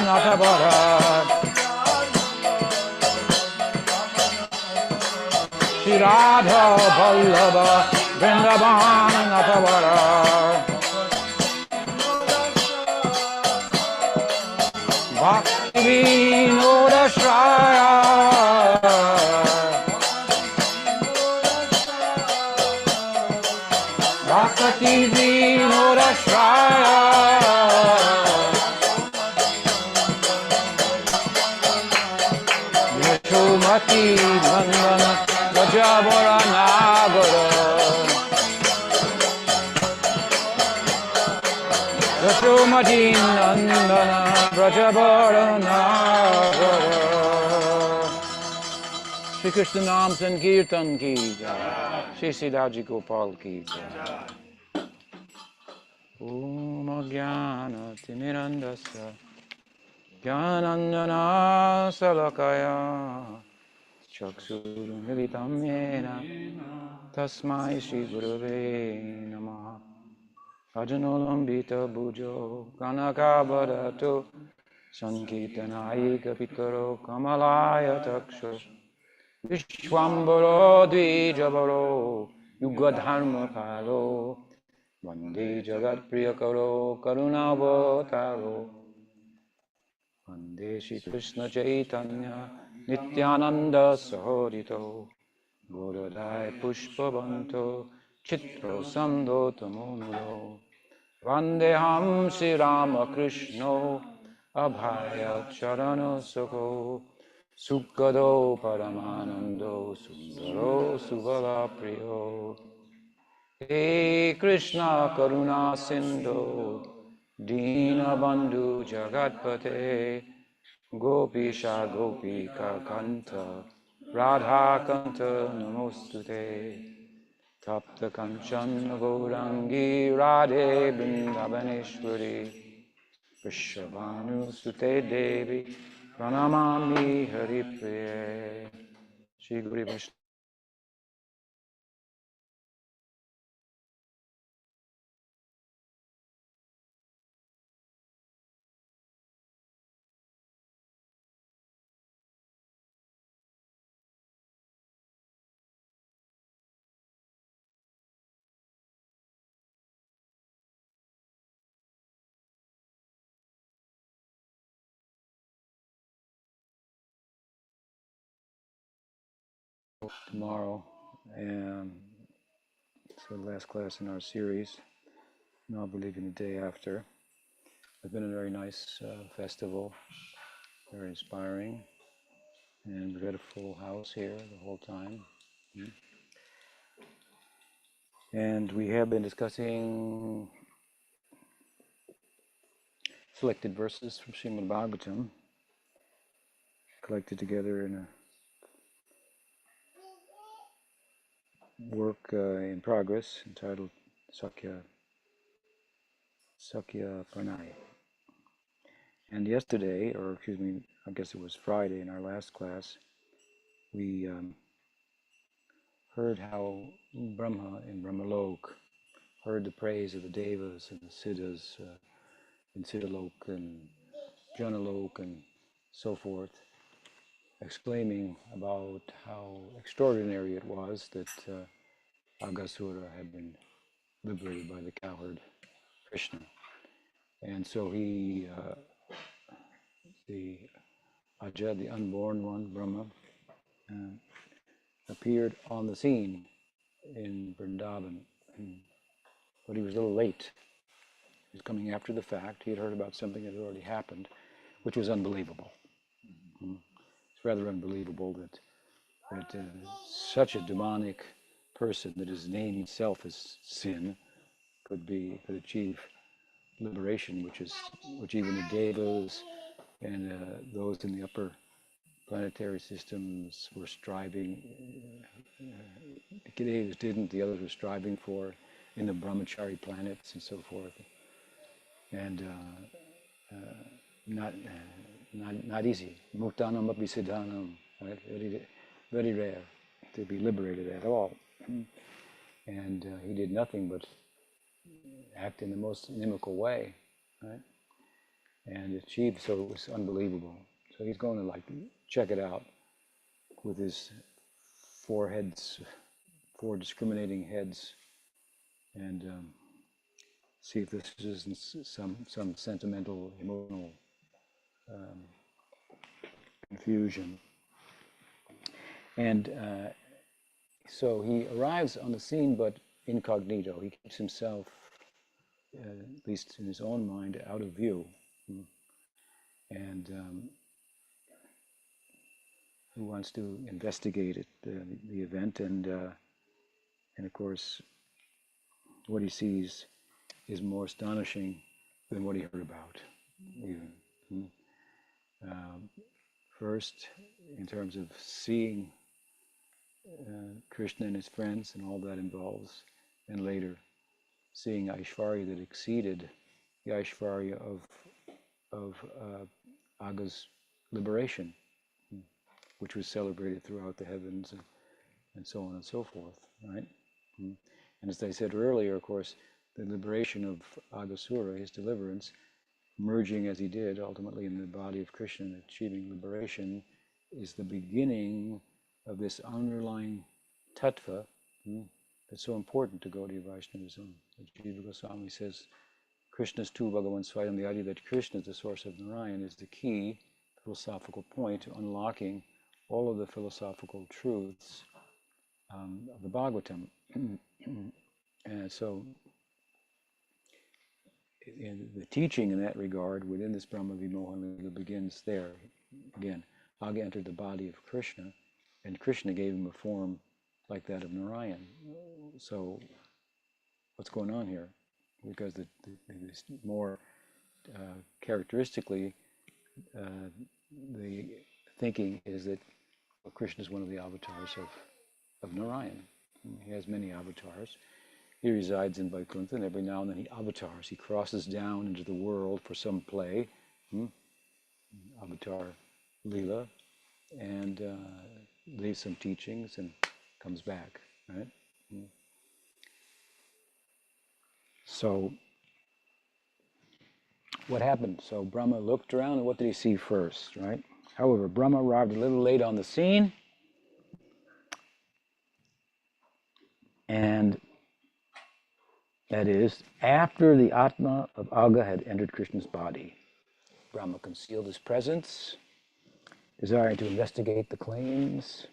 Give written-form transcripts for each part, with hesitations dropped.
Natavara Shri Radha Vallabha Vrindavan Natavara Bhakti Vinoda Shraya Bhakti Vinoda Shraya Yashomati Nandana Rajavara Nagara Yashomati Nandana Rajavara Nagara Shri Krishna Nam Sankirtan ki jai Shri Siddhaji Gopal ki jai Om Jnana Timirandasya Jnanandjana Salakaya Chakshurmilitam Yena Tasmai Shri Gurave Namaha Ajanolambita Bhujo Kanakavadato Sankirtanayika Pitaro Kamalaya Takshur Vishwambaro Dvijabaro Yugadharma Palo Vande Jagat Priyakaro Karunavotaro Vande Shri Krishna Chaitanya Nityananda Sahodito Godadai Pushpavanto Chitro Sando Tamonulo Vandeham Shri Ramakrishno Abhaya Charano Soko Sukado Paramanando Sundaro Subala Priyo Hey Krishna Karuna Sindhu Dina Bandhu Jagatpate Gopisha Gopika Kanta Radha Kanta Namostute Tapta Kanchan Gaurangi Radhe Bindavaneshwari Vrishabhanu Sute Devi Pranamami Haripriye Shri Guru Vishnu tomorrow, and so the last class in our series. And I'll be leaving the day after. It's been a very nice festival, very inspiring, and we've had a full house here the whole time. And we have been discussing selected verses from Srimad Bhagavatam, collected together in a work in progress entitled Sakya Pranay. And yesterday, or excuse me, I guess it was Friday in our last class, we heard how Brahma in Brahmalok heard the praise of the Devas and the Siddhas in Siddhalok and Janalok and so forth, exclaiming about how extraordinary it was that Aghasura had been liberated by the cowherd Krishna. And so he, the Aja, the unborn one, Brahma, appeared on the scene in Vrindavan. But he was a little late. He was coming after the fact. He had heard about something that had already happened, which was unbelievable. It's rather unbelievable that such a demonic person, that his name itself is sin, could achieve liberation, which even the devas and those in the upper planetary systems were striving. The devas didn't; the others were striving for in the brahmachari planets and so forth, and not easy. Muktanam api siddhanam, right? Very rare to be liberated at all. And he did nothing but act in the most inimical way, right? and achieved, so it was unbelievable. So he's going to like check it out with his four heads, four discriminating heads, and see if this isn't some sentimental, emotional confusion. And so he arrives on the scene, but incognito. He keeps himself, at least in his own mind, out of view. And who wants to investigate it, the event, and of course, what he sees is more astonishing than what he heard about, even. First, in terms of seeing Krishna and his friends and all that involves, and later seeing Aishvarya that exceeded the Aishvarya of Aga's liberation, which was celebrated throughout the heavens and so on and so forth, right? And as I said earlier, of course, the liberation of Aghasura, his deliverance, merging as he did ultimately in the body of Krishna and achieving liberation, is the beginning of this underlying tattva that's so important to Gaudiya Vaishnavism. Jiva Goswami says, Krishna's tu Bhagavan Swayam, the idea that Krishna is the source of Narayan, is the key philosophical point to unlocking all of the philosophical truths of the Bhagavatam. And so the teaching in that regard within this Brahma Vimohan Lila begins there. Again, Aga entered the body of Krishna, and Krishna gave him a form like that of Narayan. So what's going on here? Because more characteristically, the thinking is that Krishna is one of the avatars of Narayan. He has many avatars. He resides in Vaikuntha, and every now and then he avatars. He crosses down into the world for some play, avatar Leela, and leaves some teachings and comes back, right? So what happened? So Brahma looked around, and what did he see first, right? However, Brahma arrived a little late on the scene, and that is, after the Atma of Aga had entered Krishna's body. Brahma concealed his presence, desiring to investigate the claims.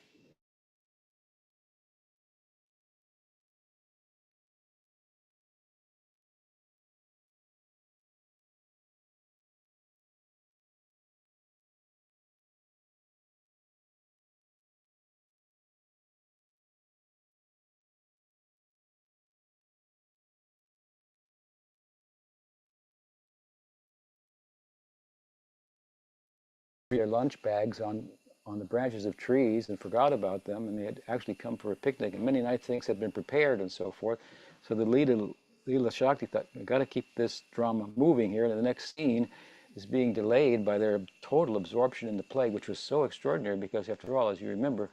Their lunch bags on the branches of trees and forgot about them, and they had actually come for a picnic, and many nice things had been prepared and so forth. So the Leela Shakti thought, we've got to keep this drama moving here, and the next scene is being delayed by their total absorption in the play, which was so extraordinary because, after all, as you remember,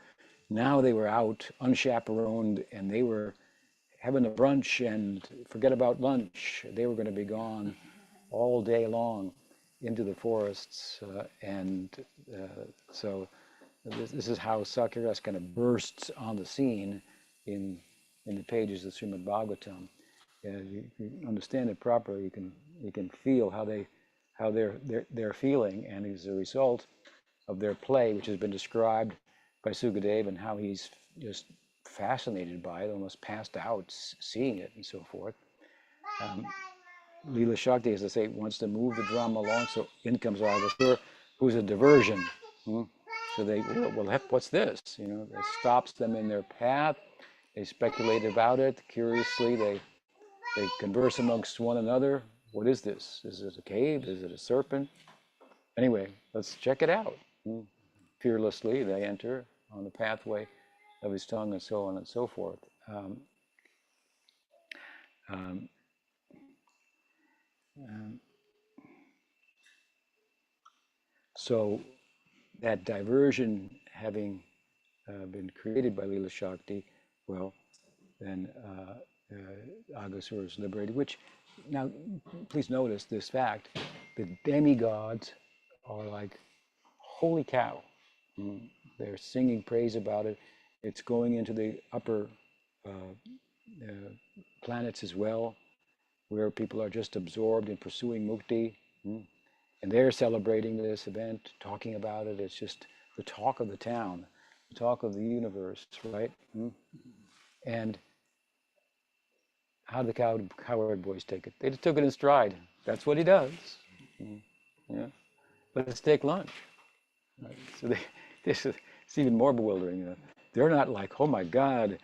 now they were out unchaperoned, and they were having a brunch and forget about lunch. They were going to be gone all day long into the forests, and so this is how Sakyarasa kind of bursts on the scene in the pages of Srimad Bhagavatam. If you understand it properly, you can feel how they're feeling, and as a result of their play, which has been described by Sukadeva, and how he's just fascinated by it, almost passed out seeing it and so forth. Leela Shakti, as I say, wants to move the drama along, so in comes Aghasura, who's a diversion. So they, well, what's this? It stops them in their path. They speculate about it. Curiously, they converse amongst one another. What is this? Is it a cave? Is it a serpent? Anyway, let's check it out. Fearlessly, they enter on the pathway of his tongue, and so on and so forth. So that diversion having been created by Leela Shakti, well, then Aghasura is liberated, which, now please notice this fact, the demigods are like, holy cow. Mm. They're singing praise about it. It's going into the upper uh, uh, planets as well, where people are just absorbed in pursuing mukti. Mm. And they're celebrating this event, talking about it. It's just the talk of the town, the talk of the universe, right? Mm. And how did the coward boys take it? They just took it in stride. That's what he does. Mm. Yeah. Let's take lunch. Right? So this is, it's even more bewildering. They're not like, oh my God,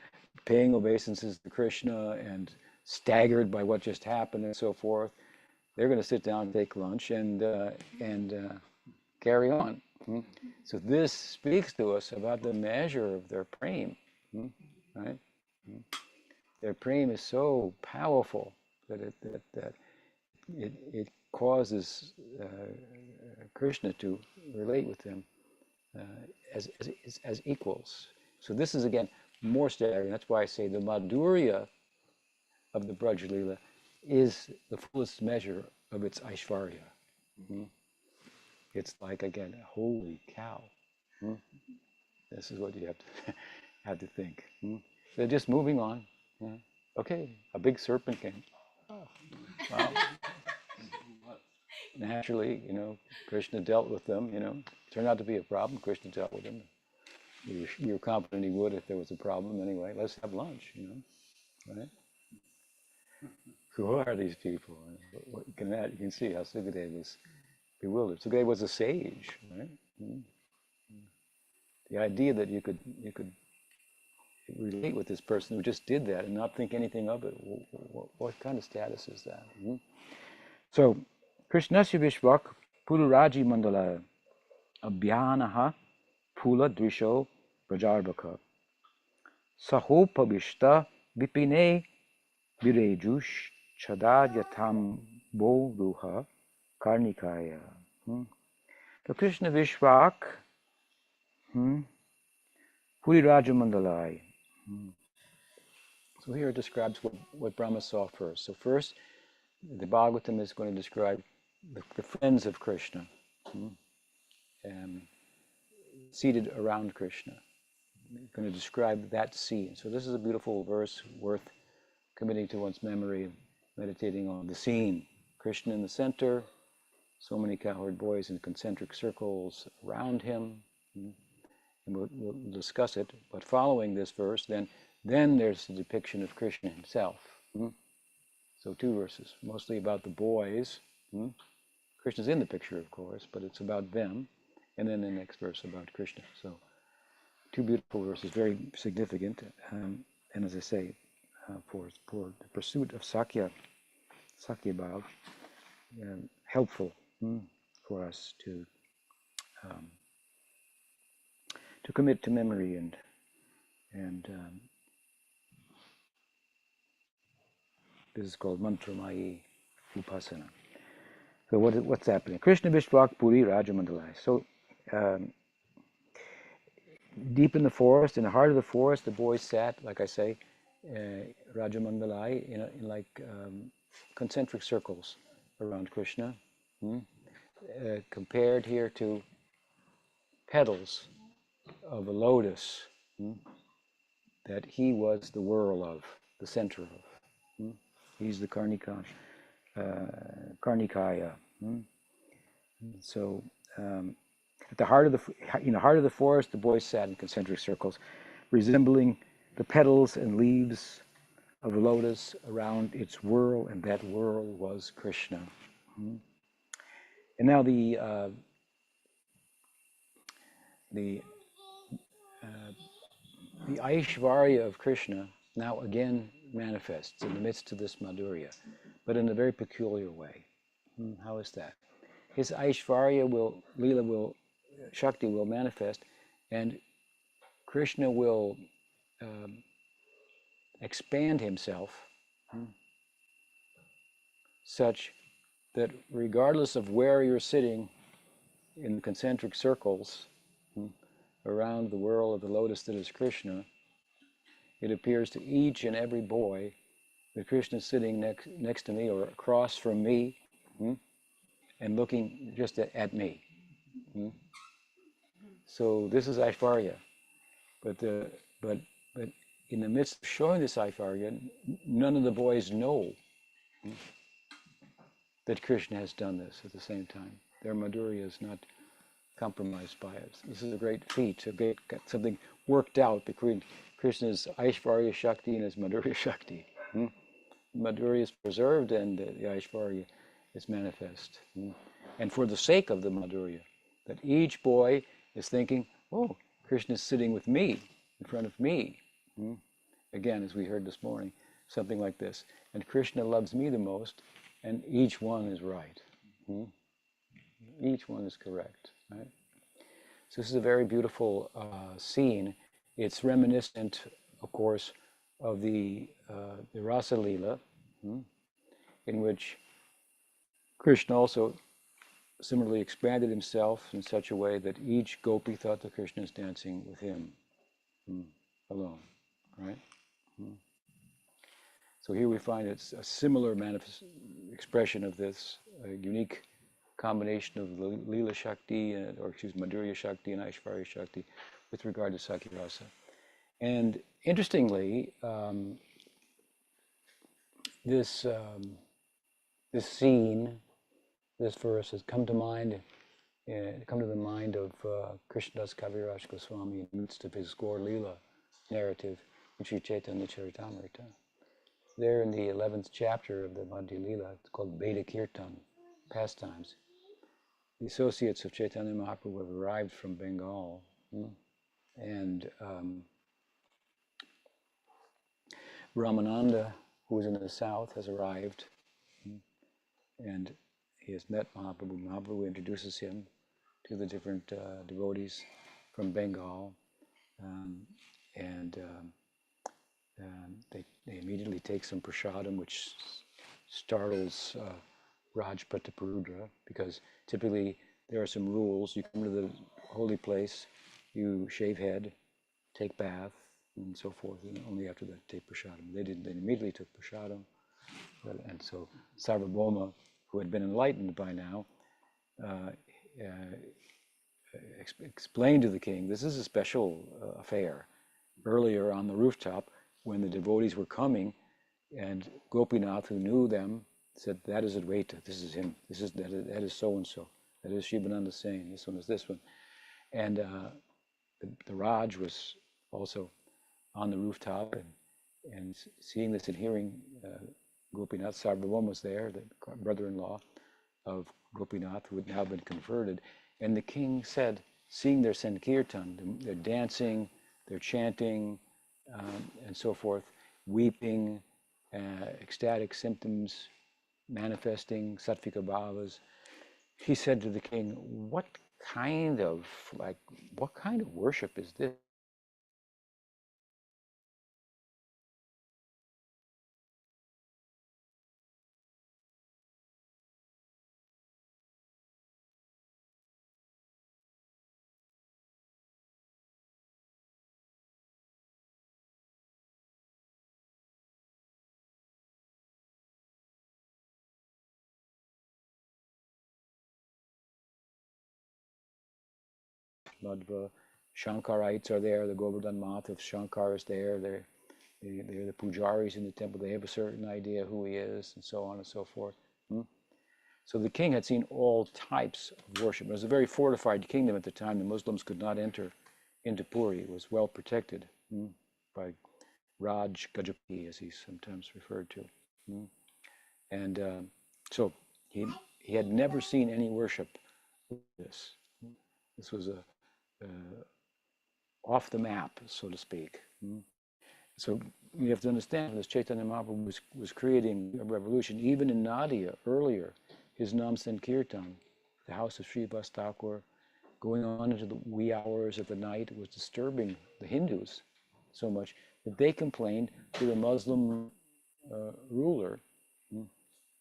paying obeisances to Krishna and staggered by what just happened and so forth. They're going to sit down and take lunch and carry on. Hmm? So this speaks to us about the measure of their prema, right? Their prema is so powerful that it causes Krishna to relate with them uh, as equals. So this is again more staggering. That's why I say the Madhurya of the Braj Leela is the fullest measure of its Aishvarya. Mm. It's like, again, holy cow. Mm. This is what you have to have to think. Mm. They're just moving on. Yeah. Okay, a big serpent came. Oh, wow. Naturally, Krishna dealt with them. Turned out to be a problem. Krishna dealt with them. We were confident he would if there was a problem. Anyway, let's have lunch. Right? Who are these people? You can see how Sukadeva was bewildered. Sukadeva was a sage, right? Mm. The idea that you could relate with this person who just did that and not think anything of it. What kind of status is that? Mm. So, Krishnasya Vishvak Pururaji Mandala Abhyanaha Pula Drisho Prajarbaka Sahopavishta Vipine Virejush Chadadyatam Boruha Karnikaya. So Krishna Vishvak Puriraja Mandalai. So here it describes what Brahma saw first. So first, the Bhagavatam is going to describe the friends of Krishna seated around Krishna. It's going to describe that scene. So this is a beautiful verse worth committing to one's memory, meditating on the scene. Krishna in the center, so many cowherd boys in concentric circles around him. And we'll discuss it. But following this verse, then there's the depiction of Krishna himself. So two verses, mostly about the boys. Krishna's in the picture, of course, but it's about them. And then the next verse about Krishna. So two beautiful verses, very significant. And as I say, for the pursuit of Sakya Bhav, helpful for us to commit to memory and this is called Mantramayi Upasana. So what's happening? Krishna Vishwak Puri Rajamandalai. So deep in the forest, in the heart of the forest, the boys sat, like I say, Rajamandalai, in like concentric circles around Krishna, compared here to petals of a lotus that he was the whirl of, the center of. He's the Karnikaya. So at the heart of the forest, the boys sat in concentric circles, resembling the petals and leaves of the lotus around its whirl, and that whirl was Krishna. And now the Aishvarya of Krishna now again manifests in the midst of this Madhurya, but in a very peculiar way. How is that? His Aishvarya Shakti will manifest, and Krishna will expand himself such that regardless of where you're sitting in concentric circles around the whirl of the lotus that is Krishna, it appears to each and every boy that Krishna is sitting next to me or across from me, and looking just at me. Hmm? So this is Aishvarya, but the but but in the midst of showing this Aishvarya, none of the boys know that Krishna has done this at the same time. Their Madhurya is not compromised by it. This is a great feat, something worked out between Krishna's Aishvarya Shakti and his Madhurya Shakti. Hmm? Madhurya is preserved and the Aishvarya is manifest. Hmm? And for the sake of the Madhurya, that each boy is thinking, oh, Krishna is sitting with me, in front of me. Hmm? Again, as we heard this morning, something like this. And Krishna loves me the most, and each one is right. Hmm? Each one is correct. Right? So this is a very beautiful scene. It's reminiscent, of course, of the Rasa Leela, in which Krishna also similarly expanded himself in such a way that each gopi thought that Krishna is dancing with him alone, right? So here we find it's a similar expression of this unique combination of the Leela Shakti, or excuse me, Madhurya Shakti and Aishvarya Shakti with regard to Sakhya-rasa. And interestingly, this this scene, this verse has come to the mind of Krishnadas Kaviraj Goswami in the midst of his Gaur Leela narrative in Sri Chaitanya Charitamrita. There in the 11th chapter of the Madhya Leela, it's called Veda Kirtan, pastimes. The associates of Chaitanya Mahaprabhu have arrived from Bengal, and Ramananda, who is in the south, has arrived, and he has met Mahaprabhu. Mahaprabhu introduces him to the different devotees from Bengal, and they immediately take some prasadam, which startles Raj Prataparudra, because typically there are some rules. You come to the holy place, you shave head, take bath, and so forth, and only after that take prasadam. They didn't. They immediately took prasadam, and so Sarvabhauma, who had been enlightened by now, explained to the king, this is a special affair. Earlier on the rooftop, when the devotees were coming, and Gopinath, who knew them, said, that is Advaita, this is him, that is so-and-so, that is Shivananda Sain, this one is this one. And the Raj was also on the rooftop, and seeing this and hearing Gopinath, Sarvabhauma was there, the brother-in-law of Gopinath, who had now been converted, and the king said, seeing their Sankirtan, their dancing, their chanting, and so forth, weeping, ecstatic symptoms manifesting, sattvika bhavas, he said to the king, what kind of worship is this? Madhva, Shankarites are there, the Govardhan Math of Shankar is there, they're the pujaris in the temple, they have a certain idea who he is, and so on and so forth. So the king had seen all types of worship. It was a very fortified kingdom at the time. The Muslims could not enter into Puri. It was well protected by Raj Gajapati, as he's sometimes referred to. And so he had never seen any worship like this. This was a off the map, so to speak. So you have to understand, as Chaitanya Mahaprabhu was creating a revolution, even in Nadia earlier, his Nam Sankirtan, the house of Srivas Thakur, going on into the wee hours of the night, was disturbing the Hindus so much that they complained to the Muslim ruler.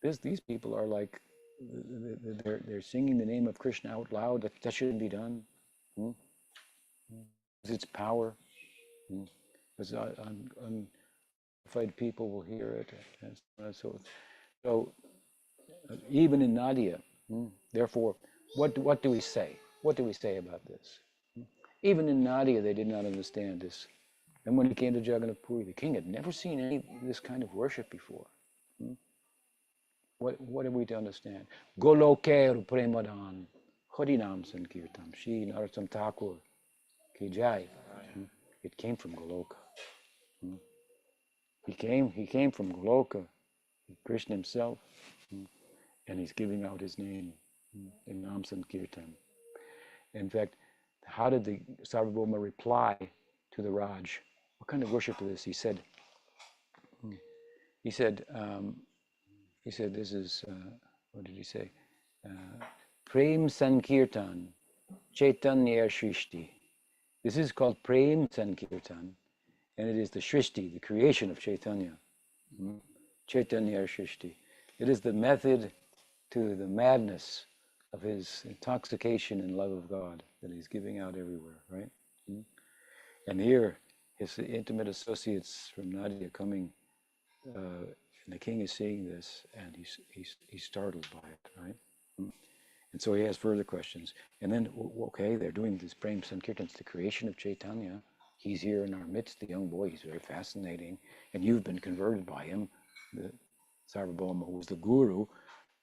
These people are like, they're singing the name of Krishna out loud. That shouldn't be done. Its power. Because unqualified people will hear it, and so on and so forth. So even in Nadia, Therefore, what do we say? What do we say about this? Even in Nadia, they did not understand this. And when he came to Jagannath Puri, the king had never seen any this kind of worship before. What are we to understand? Goloker Premadan, Harinam Sankirtan, Shri Narottam Thakur, Ki Jai. It came from Goloka. He came from Goloka, Krishna himself, and he's giving out his name in Nam Sankirtan. In fact, how did the Sarvabhauma reply to the Raj? What kind of worship is this? He said, this is, what did he say? Prem Sankirtan, Chaitanya Shrishti. This is called Prem Sankirtan, and it is the Shrishti, the creation of Chaitanya. Chaitanya Shrishti. It is the method to the madness of his intoxication and love of God that he's giving out everywhere, right? And here, his intimate associates from Nadia coming, and the king is seeing this, and he's startled by it, right? And so he has further questions. And then, okay, they're doing this Prem Sankirtans, the creation of Chaitanya. He's here in our midst, the young boy. He's very fascinating. And you've been converted by him. The Sarvabhauma was the guru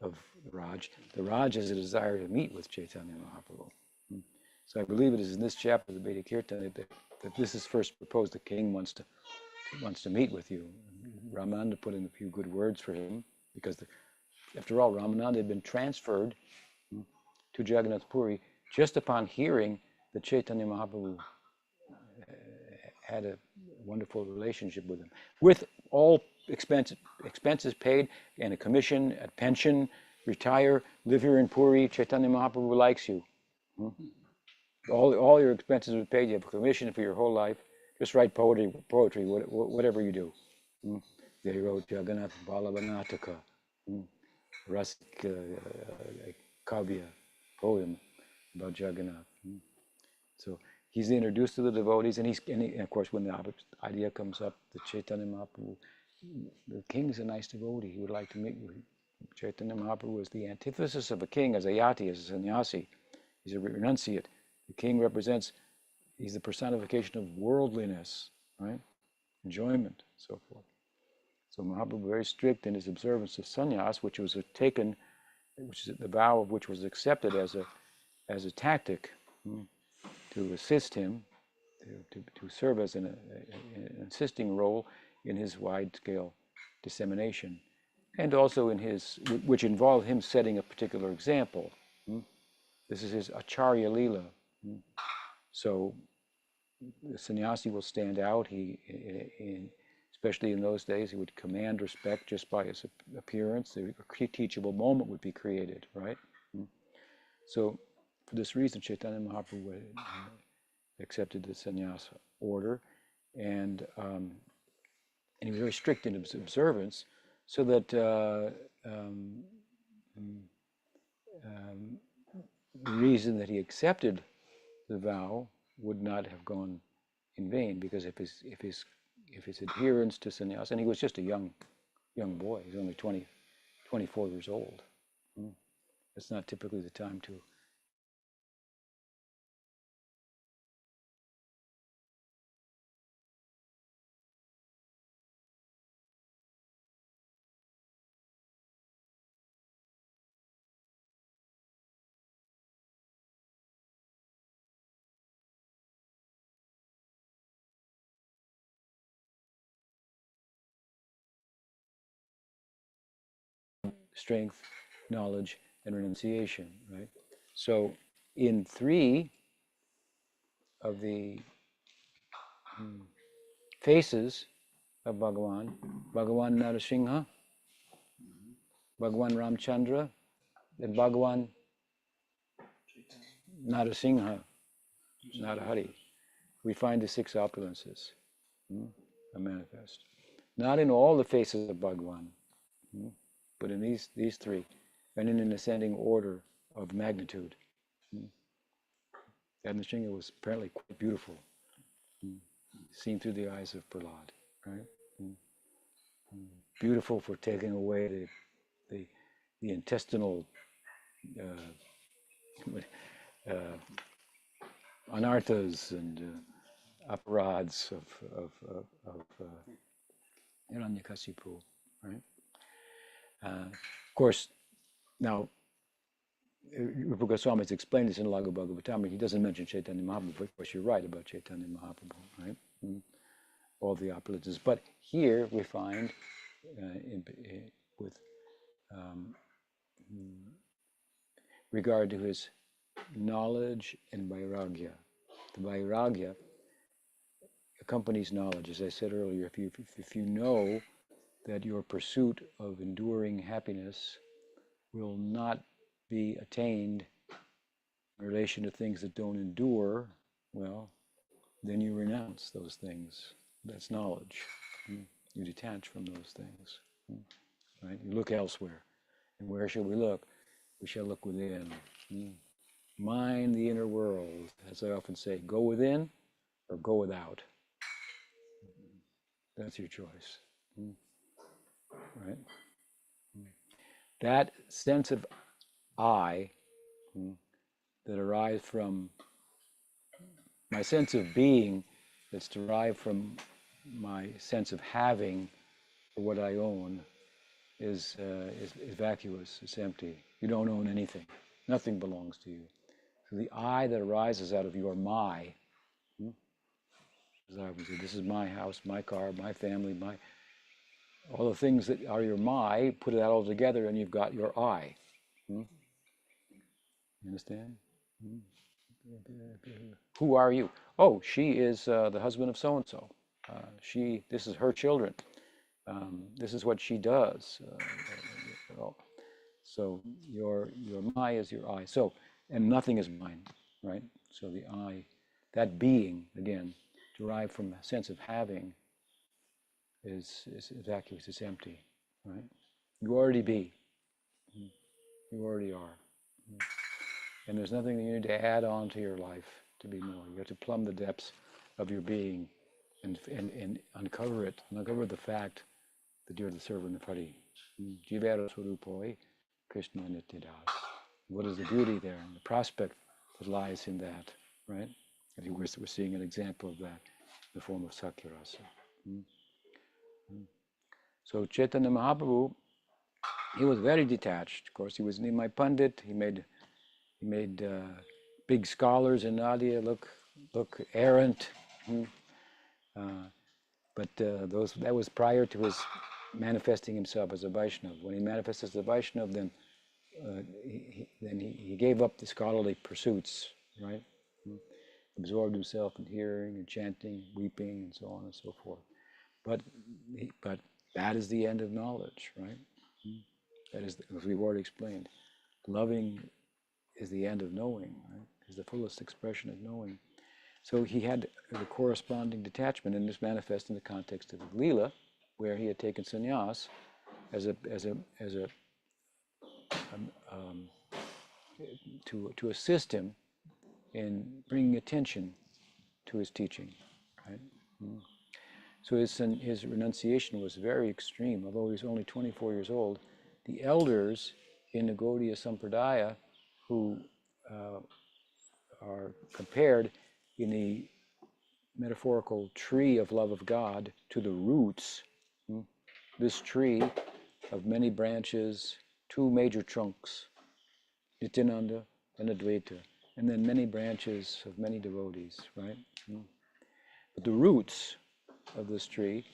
of the Raj. The Raj has a desire to meet with Chaitanya Mahaprabhu. So I believe it is in this chapter of the Vedic Kirtan that this is first proposed. The king wants to meet with you. Ramananda put in a few good words for him, because after all, Ramananda had been transferred to Jagannath Puri just upon hearing that Chaitanya Mahaprabhu had a wonderful relationship with him, with all expenses paid, and a commission, a pension, retire, live here in Puri. Chaitanya Mahaprabhu likes you. All your expenses are paid. You have a commission for your whole life. Just write poetry, whatever you do. They wrote Jagannath Balavanataka, Rasik Kavya, poem about Jagannath. So he's introduced to the devotees, and of course, when the idea comes up, the Chaitanya Mahaprabhu, the king is a nice devotee. He would like to meet with Chaitanya Mahaprabhu. Is the antithesis of a king, as a yati, as a sannyasi. He's a renunciate. The king represents, he's the personification of worldliness, right? Enjoyment, so forth. So Mahaprabhu very strict in his observance of sannyas, which was taken, which is the vow of which was accepted as a tactic to assist him, to serve as an assisting role in his wide-scale dissemination, and also in which involved him setting a particular example. This is his Acharya Leela. So the sannyasi will stand out. Especially in those days, he would command respect just by his appearance. A teachable moment would be created, right? So for this reason, Chaitanya Mahaprabhu accepted the sannyasa order, and he was very strict in his observance, so that the reason that he accepted the vow would not have gone in vain, because if his adherence to sannyasa, and he was just a young boy, he's only 24 years old. It's not typically the time to strength, knowledge, and renunciation, right? So in 3 of the faces of Bhagavan, Bhagavan Narasingha, Bhagavan Ramchandra, and Bhagavan Narasingha, Narahari, we find the 6 opulences are manifest. Not in all the faces of Bhagavan, but in these 3, and in an ascending order of magnitude. Nrsimha was apparently quite beautiful, seen through the eyes of Prahlad, right? Beautiful for taking away the intestinal uh, anarthas and aparads of Hiranyakasipu, right? Of course, now Rupa Goswami has explained this in Laghu Bhagavatam. He doesn't mention Chaitanya Mahaprabhu, but of course you're right about Chaitanya Mahaprabhu, right? All the opulences. But here we find, with um, regard to his knowledge and vairagya. The vairagya accompanies knowledge. As I said earlier, if you know that your pursuit of enduring happiness will not be attained in relation to things that don't endure, well, then you renounce those things. That's knowledge. You detach from those things. Right? You look elsewhere. And where shall we look? We shall look within. Mind the inner world. As I often say, go within or go without. That's your choice. Right? That sense of I that arises from my sense of being, that's derived from my sense of having for what I own, is vacuous. It's empty. You don't own anything. Nothing belongs to you. So the I that arises out of your my, as I would say, this is my house, my car, my family, my all the things that are your my, put that all together, and you've got your I. You understand? Who are you? Oh, she is the husband of so and so. This is her children. This is what she does. So your my is your I. So, and nothing is mine, right? So the I, that being again, derived from a sense of having, is vacuous. It's empty, right? You already be. You already are. And there's nothing that you need to add on to your life to be more. You have to plumb the depths of your being and uncover it, uncover the fact that you're the servant of Hari. Jivara Swarupoi, Krishna Nityadas. What is the beauty there and the prospect that lies in that, right? I think we're seeing an example of that in the form of Sakyarasa. So Chaitanya Mahaprabhu, he was very detached. Of course, he was Nimai Pandit. He made big scholars in Nadia look errant. But that was prior to his manifesting himself as a Vaishnava. When he manifested as a Vaishnava, then he gave up the scholarly pursuits, right? Absorbed himself in hearing and chanting, weeping, and so on and so forth. But that is the end of knowledge, right? That is, as we've already explained, loving is the end of knowing, right? Is the fullest expression of knowing. So he had the corresponding detachment, and this manifests in the context of the Leela, where he had taken sannyas to assist him in bringing attention to his teaching, right? So his renunciation was very extreme. Although he was only 24 years old, the elders in the Gaudiya Sampradaya, who are compared in the metaphorical tree of love of God to the roots, this tree of many branches, two major trunks, Nityananda and Advaita, and then many branches of many devotees, right? But the roots of this tree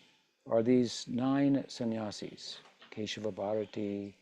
are these 9 sannyasis, Keshava Bharati,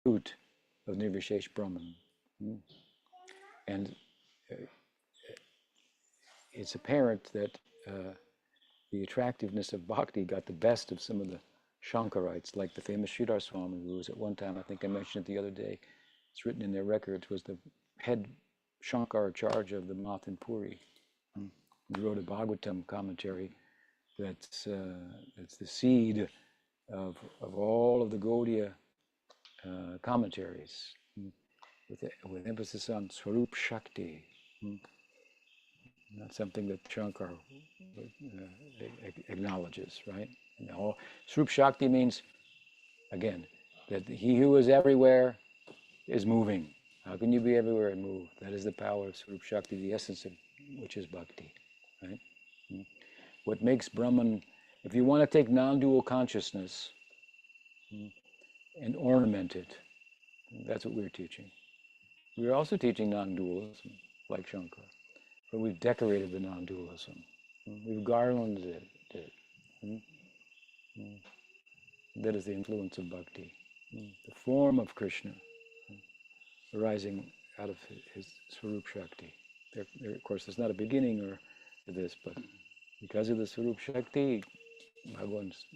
root of Nirvishesh Brahman. And it's apparent that the attractiveness of bhakti got the best of some of the Shankarites, like the famous Sridhar Swami, who was at one time, I think I mentioned it the other day, it's written in their records, was the head Shankaracharya of the Math in Puri. He wrote a Bhagavatam commentary that's the seed of all of the Gaudiya commentaries, with emphasis on Swarup Shakti. That's something that Shankar acknowledges, right? And all, Swarup Shakti means, again, that he who is everywhere is moving. How can you be everywhere and move? That is the power of Swarup Shakti, the essence of which is bhakti, right? What makes Brahman, if you want to take non-dual consciousness and ornament it, that's what we're teaching. We're also teaching non-dualism, like Shankar, but we've decorated the non-dualism. We've garlanded it. That is the influence of bhakti, the form of Krishna arising out of his Swarup Shakti. There, of course, there's not a beginning or to this, but because of the Swarup Shakti, Bhagwan's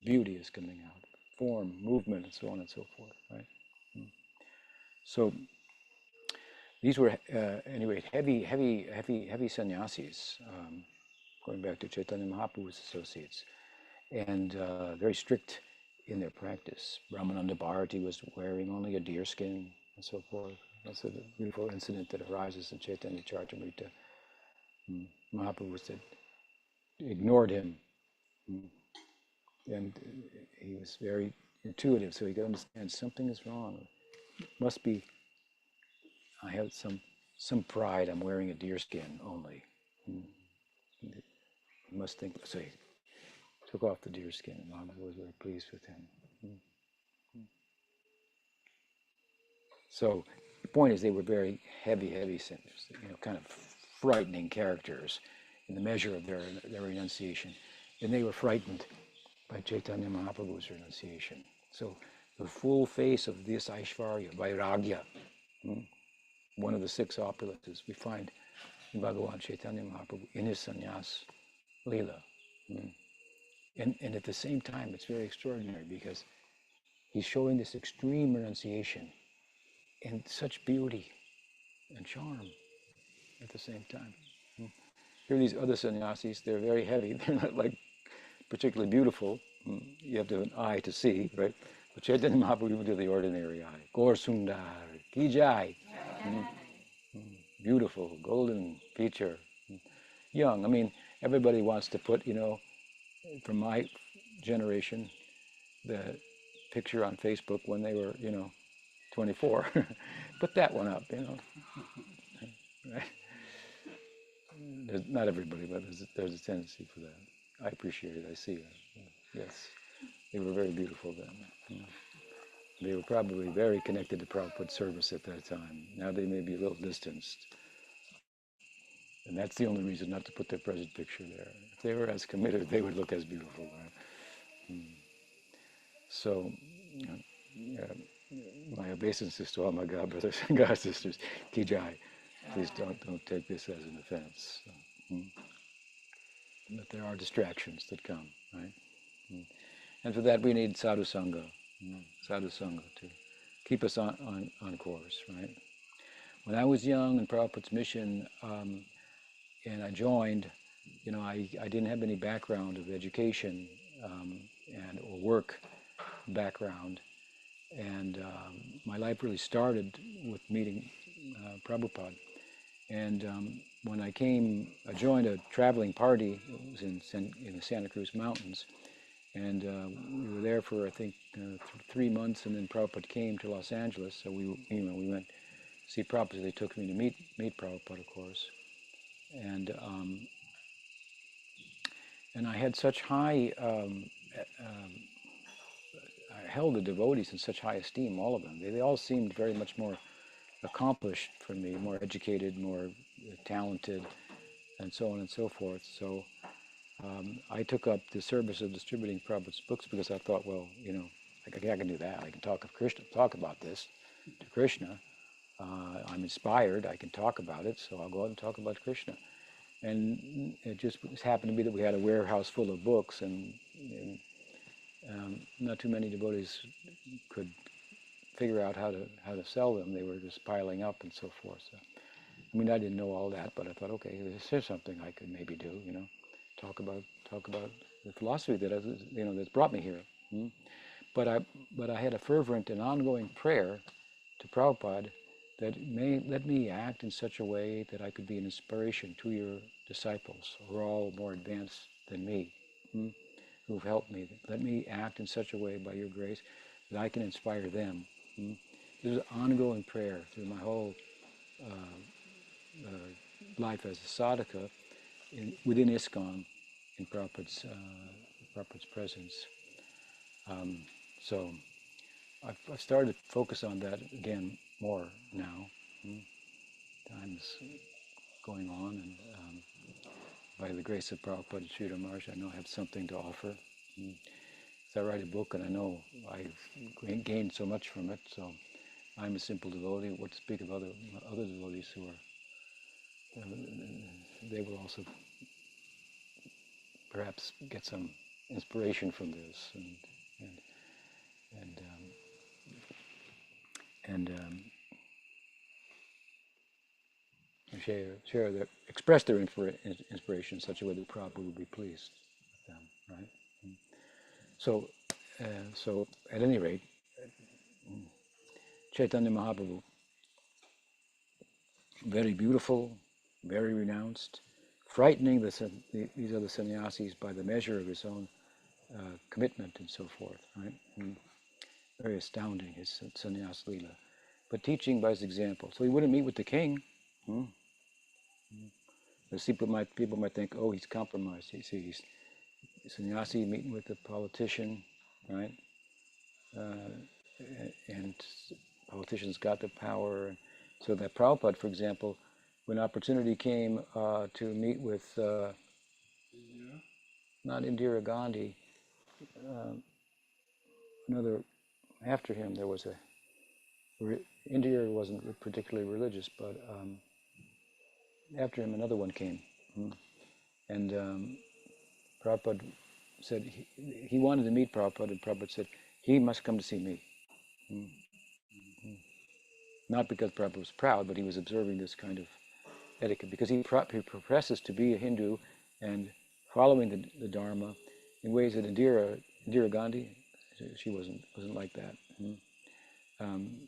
beauty is coming out, form, movement, and so on and so forth, right? So these were, anyway, heavy sannyasis, going back to Chaitanya Mahaprabhu's associates, and very strict in their practice. Brahmananda Bharati was wearing only a deer skin and so forth. That's a beautiful incident that arises in Chaitanya Charitamrita. Mahaprabhu said, ignored him, and he was very intuitive, so he could understand something is wrong. Must be, I have some pride, I'm wearing a deer skin only. He must think, so he took off the deer skin, and Mahaprabhu was very pleased with him. So the point is they were very heavy, kind of frightening characters in the measure of their renunciation. And they were frightened by Chaitanya Mahaprabhu's renunciation. So the full face of this Aishvarya, Vairagya, one of the 6 opulences we find in Bhagavan Chaitanya Mahaprabhu in his sannyas lila. And at the same time, it's very extraordinary because he's showing this extreme renunciation and such beauty and charm at the same time. Here are these other sannyasis, they're very heavy, they're not like particularly beautiful. You have to have an eye to see, right? But Chaitanya Mahaprabhu went to the ordinary eye. Gaur Sundar, Ki Jai. Beautiful, golden feature. Young, I mean, everybody wants to put, from my generation, the picture on Facebook when they were, 24. Put that one up, Right? Not everybody, but there's a tendency for that. I appreciate it. I see that. Yes, they were very beautiful then. They were probably very connected to Prabhupada's service at that time. Now they may be a little distanced. And that's the only reason not to put their present picture there. If they were as committed, they would look as beautiful, right? So, my obeisances to all my God brothers and God sisters. Ki Jai. Please don't take this as an offense. But there are distractions that come, right? And for that we need sadhu sangha, to keep us on course, right? When I was young in Prabhupada's mission, and I joined, I didn't have any background of education or work background, and my life really started with meeting Prabhupada. And when I joined a traveling party. It was in the Santa Cruz Mountains, and we were there for I think 3 months, and then Prabhupada came to Los Angeles, so we went to see Prabhupada. They took me to meet Prabhupada, of course, and I had such high. I held the devotees in such high esteem, all of them. They all seemed very much more accomplished for me, more educated, more talented, and so on and so forth. So I took up the service of distributing Prabhupada's books because I thought, well, I can do that. I can talk about this to Krishna. I'm inspired. I can talk about it, so I'll go out and talk about Krishna. And it just happened to be that we had a warehouse full of books, and not too many devotees could figure out how to sell them. They were just piling up and so forth. So, I mean, I didn't know all that, but I thought, okay, this is something I could maybe do. Talk about the philosophy that that's brought me here. Hmm? But I had a fervent and ongoing prayer to Prabhupada that may let me act in such a way that I could be an inspiration to your disciples, who are all more advanced than me, hmm, who've helped me. Let me act in such a way by your grace that I can inspire them. Hmm. This is an ongoing prayer through my whole life as a sadhaka within ISKCON in Prabhupada's presence. So I've started to focus on that again more now. Hmm. Time's going on, and by the grace of Prabhupada Sridhar Maharaj, I know I have something to offer. Hmm. So I write a book, and I know I've gained so much from it. So I'm a simple devotee. What to speak of other devotees who are, they will also perhaps get some inspiration from this, and and share their express their inspiration in such a way that Prabhupada would be pleased with them, right? So, so at any rate, Chaitanya Mahaprabhu, very beautiful, very renounced, frightening these other sannyasis by the measure of his own commitment and so forth, right? Very astounding, his sannyas lila, but teaching by his example. So he wouldn't meet with the king. Hmm? People might think, oh, he's compromised. He's sannyasi meeting with a politician, right? And politicians got the power. So that Prabhupada, for example, when opportunity came to meet with not Indira Gandhi, another after him there was a Indira wasn't particularly religious, but after him another one came, and Prabhupada said he wanted to meet Prabhupada, and Prabhupada said he must come to see me. Not because Prabhupada was proud, but he was observing this kind of etiquette because he professes to be a Hindu and following the Dharma in ways that Indira Gandhi, she wasn't like that.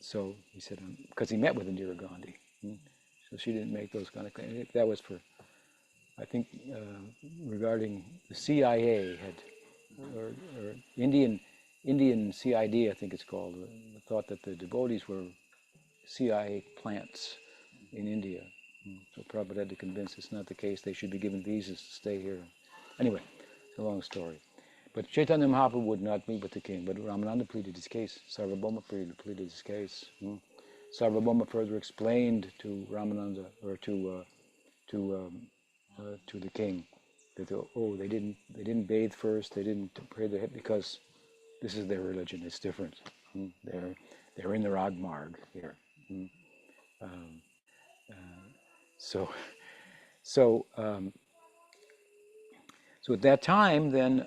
So he said, because he met with Indira Gandhi, so she didn't make those kind of claims. That was for, I think, regarding the CIA had, or Indian CID, I think it's called, thought that the devotees were CIA plants in India. So Prabhupada had to convince it's not the case. They should be given visas to stay here. Anyway, it's a long story. But Chaitanya Mahaprabhu would not meet with the king, but Ramananda pleaded his case. Sarvabhauma pleaded his case. Sarvabhauma further explained to Ramananda, or to the king, that they didn't bathe first, they didn't pray their head because this is their religion. It's different. They're in the Ragmarg here. So so so at that time, then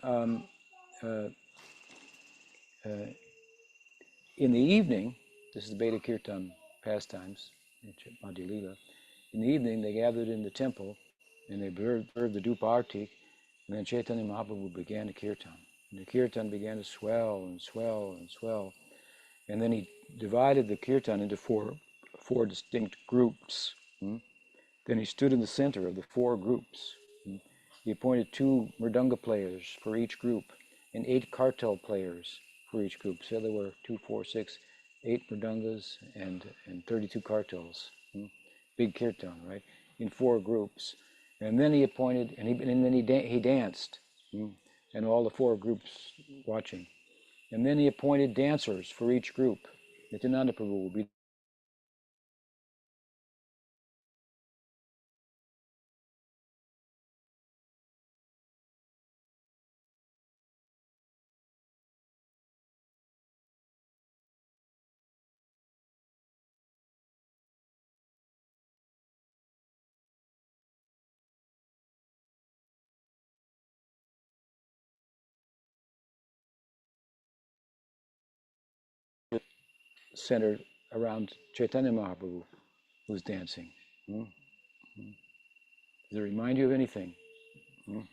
in the evening, this is the Beta Kirtan pastimes, Madhya Lila. In the evening, they gathered in the temple and they observed the Dupartik, and then Chaitanya Mahaprabhu began a kirtan. And the kirtan began to swell and swell and swell. And then he divided the kirtan into four distinct groups. Then he stood in the center of the four groups. He appointed 2 mridanga players for each group and 8 kartal players for each group. So there were 2, 4, 6, 8 mridangas and 32 kartals. Big kirtan, right? In 4 groups. And then he appointed, and then he danced, and all the 4 groups watching. And then he appointed dancers for each group. Nityananda Prabhu will be centered around Chaitanya Mahaprabhu who's dancing. Hmm? Does it remind you of anything? Hmm?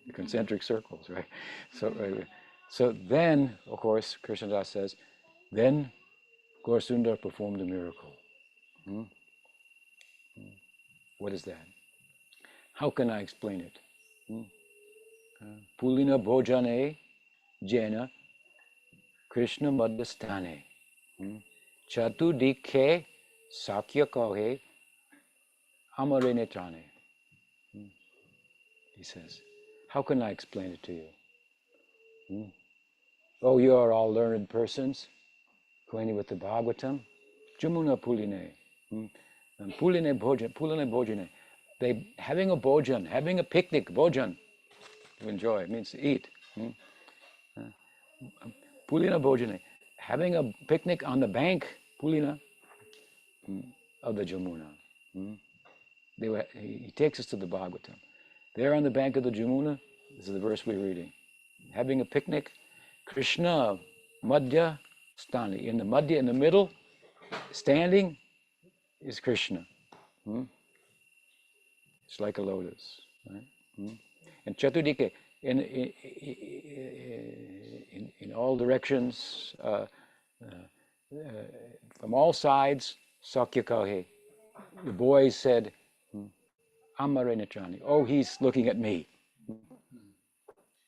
The concentric circles, right? So then, of course, Krishnadas says, then Gaurasundar performed a miracle. Hmm? What is that? How can I explain it? Hmm? Pulina bhojane jena Krishna madhyasthane. Chatudikhe sakya kahe amare netrane. He says, how can I explain it to you? Oh, you are all learned persons, acquainted with the Bhagavatam. Jamuna puline. Puline bhojane. They having a bhojan, having a picnic, bhojan, to enjoy, it means to eat. Pulina bhojane. Having a picnic on the bank, Pulina, of the Jamuna. He takes us to the Bhagavatam. There on the bank of the Jamuna, this is the verse we're reading. Having a picnic, Krishna, Madhya, Stani. In the Madhya, in the middle, standing, is Krishna. It's like a lotus. Right? And Chatudike, in all directions, from all sides, Sakyakahe. The boys said, Amare Nitrani. Oh, he's looking at me.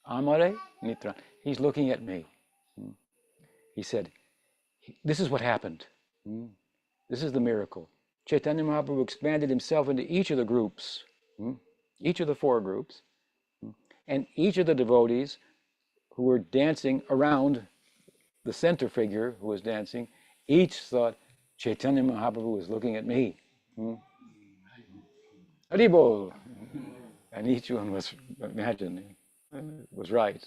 Amare Nitra. He's looking at me. He said, this is what happened. This is the miracle. Chaitanya Mahaprabhu expanded himself into each of the groups, each of the four groups, and each of the devotees who were dancing around the center figure who was dancing, each thought Chaitanya Mahaprabhu was looking at me. Haribol! And each one was, imagine, was right.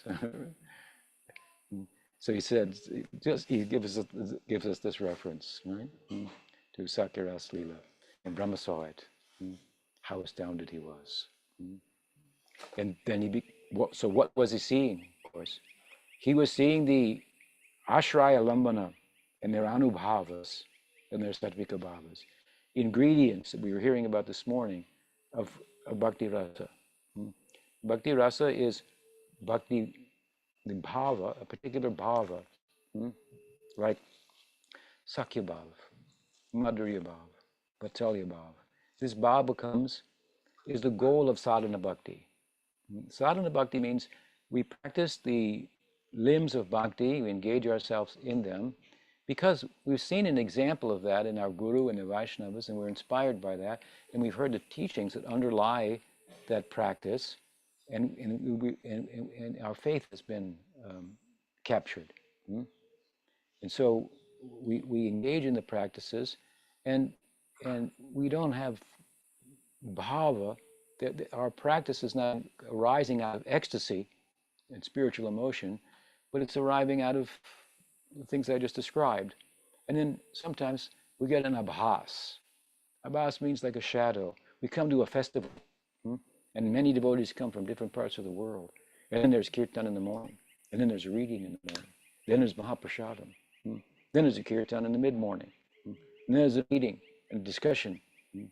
So he said, he gives us this reference, right, to Sakyaras Leela. And Brahma saw it, how astounded he was. And then so what was he seeing, of course? He was seeing the Ashraya Lambana and their Anubhavas and their Sattvika Bhavas, ingredients that we were hearing about this morning of Bhakti Rasa. Bhakti Rasa is Bhakti, the Bhava, a particular Bhava, like Sakya Bhav, Madhurya Bhav, Vatsalya Bhav. This Bhav is the goal of sadhana bhakti. Sadhana bhakti means we practice the limbs of bhakti, we engage ourselves in them, because we've seen an example of that in our Guru and the Vaishnavas, and we're inspired by that, and we've heard the teachings that underlie that practice, and our faith has been captured. And so we engage in the practices, and we don't have bhava, that our practice is not arising out of ecstasy and spiritual emotion, but it's arriving out of the things I just described. And then sometimes we get an abhas. Abhas means like a shadow. We come to a festival, and many devotees come from different parts of the world. And then there's kirtan in the morning, and then there's a reading in the morning, then there's Mahaprasadam, then there's a kirtan in the mid-morning, and then there's a meeting and a discussion, and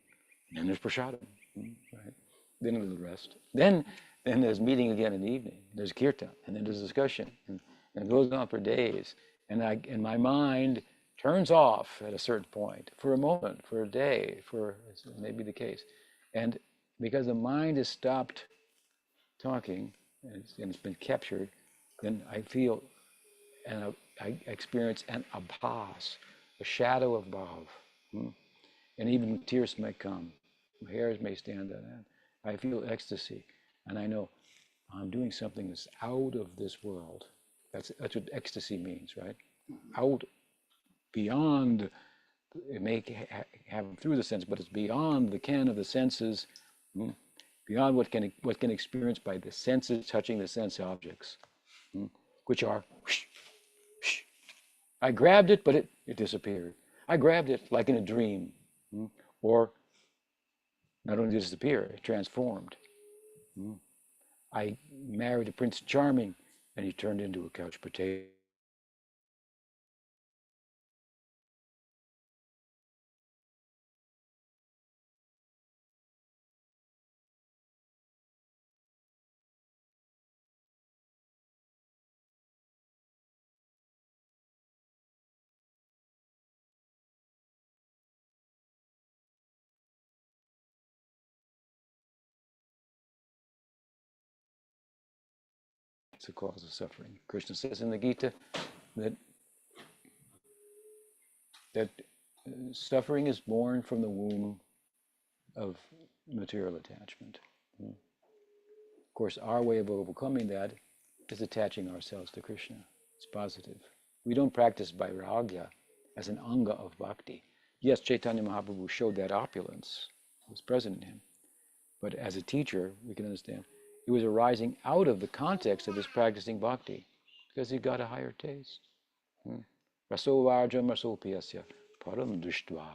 then there's prasadam, right? Then a little rest. Then there's meeting again in the evening. There's kirtan, and then there's discussion, and it goes on for days. And my mind turns off at a certain point for a moment, for a day, for maybe the case, and because the mind has stopped talking and it's been captured, then I feel and I experience an abhas, a shadow of bhav, and even tears may come, hairs may stand on end. I feel ecstasy, and I know I'm doing something that's out of this world. That's what ecstasy means, right? Out, beyond. It may have through the sense, but it's beyond the ken of the senses, beyond what can experience by the senses touching the sense objects, which are. I grabbed it, but it disappeared. I grabbed it like in a dream, or not only disappeared, it transformed. I married a Prince Charming, and he turned into a couch potato. It's the cause of suffering. Krishna says in the Gita that suffering is born from the womb of material attachment. Of course, our way of overcoming that is attaching ourselves to Krishna. It's positive. We don't practice vairagya as an anga of bhakti. Yes, Chaitanya Mahaprabhu showed that opulence. It was present in him. But as a teacher, we can understand, it was arising out of the context of his practicing bhakti, because he got a higher taste. Raso varjam rasopiyasya param drishtva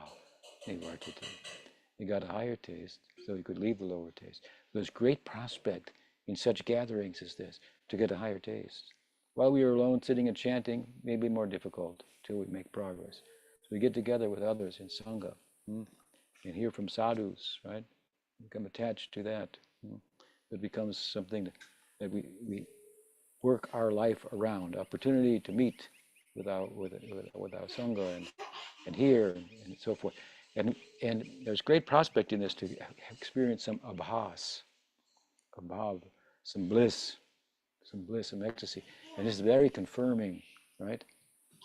nivartite. He got a higher taste, so he could leave the lower taste. There's great prospect in such gatherings as this, to get a higher taste. While we are alone sitting and chanting, it may be more difficult till we make progress. So we get together with others in Sangha, and hear from sadhus, right? Become attached to that. It becomes something that we work our life around, opportunity to meet with our Sangha and hear and so forth. And there's great prospect in this to experience some abhas, some bliss, some ecstasy. And this is very confirming, right?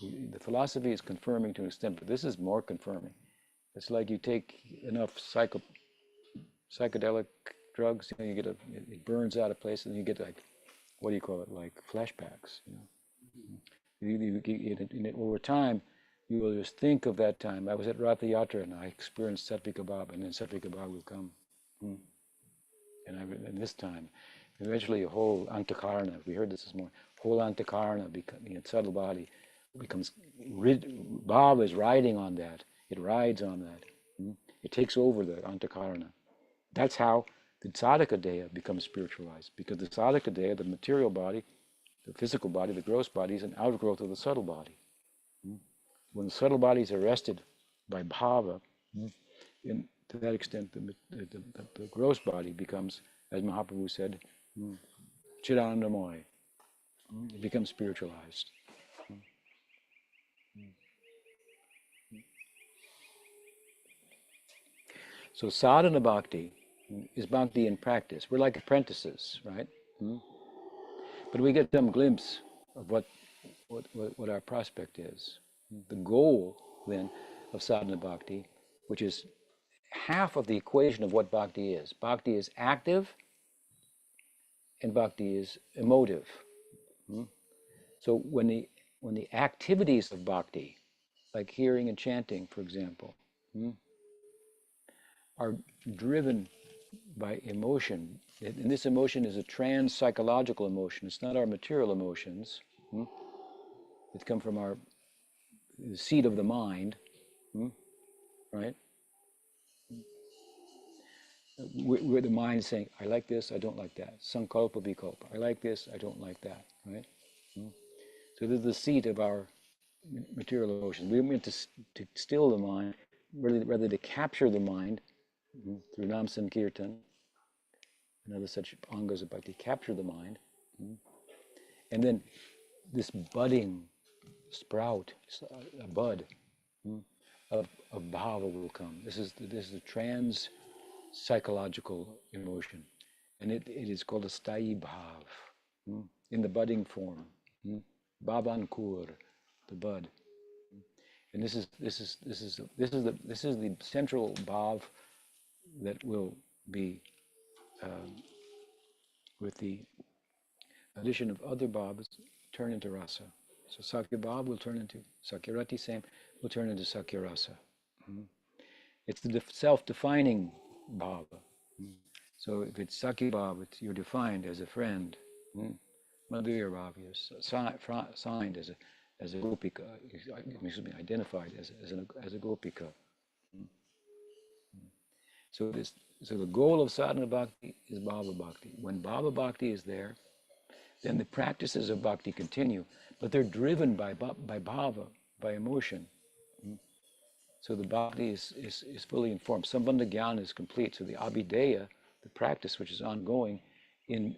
The philosophy is confirming to an extent, but this is more confirming. It's like you take enough psychedelic drugs, you get it burns out of place, and you get like, what do you call it, like flashbacks, over time, you will just think of that time. I was at Ratha Yatra and I experienced Satvika Bhav, and then Satvika Bhav will come. And this time, eventually a whole antakarana, we heard this morning, whole antakarana, the subtle body, becomes, Bhav is riding on that. It rides on that. It takes over the antakarana. That's how the sadhaka deha becomes spiritualized, because the sadhaka deha, the material body, the physical body, the gross body, is an outgrowth of the subtle body. When the subtle body is arrested by bhava, to that extent, the gross body becomes, as Mahaprabhu said, chidanandamoy. It becomes spiritualized. So sadhana bhakti is bhakti in practice. We're like apprentices, right? But we get some glimpse of what our prospect is. The goal, then, of sadhana bhakti, which is half of the equation of what bhakti is. Bhakti is active, and bhakti is emotive. So when the activities of bhakti, like hearing and chanting, for example, are driven by emotion, and this emotion is a trans-psychological emotion. It's not our material emotions. It come from the seat of the mind, right? Where the mind is saying, I like this, I don't like that. Sankalpa vikalpa. I like this, I don't like that, right? So this is the seat of our material emotions. We're meant to still the mind, rather to capture the mind through Nam Sankirtan and other such angas of bhakti, capture the mind. And then this budding sprout, a bud of bhava will come. This is the trans-psychological emotion. And it is called a sthayi bhav, in the budding form. Bhavankur, the bud. And this is the central bhav that will be, with the addition of other bhavas, turn into rasa. So Sakya Bhav will turn into Sakyarati, same, will turn into Sakyarasa. It's the self-defining bhava. So if it's Sakya Bhav, you're defined as a friend. Madhurya Bhav, you're signed as a gopika, identified as a gopika. So the goal of sadhana bhakti is bhava bhakti. When bhava bhakti is there, then the practices of bhakti continue, but they're driven by bhava, by emotion. So the bhakti is fully informed. Sambandha jnana is complete. So the abhideya, the practice which is ongoing in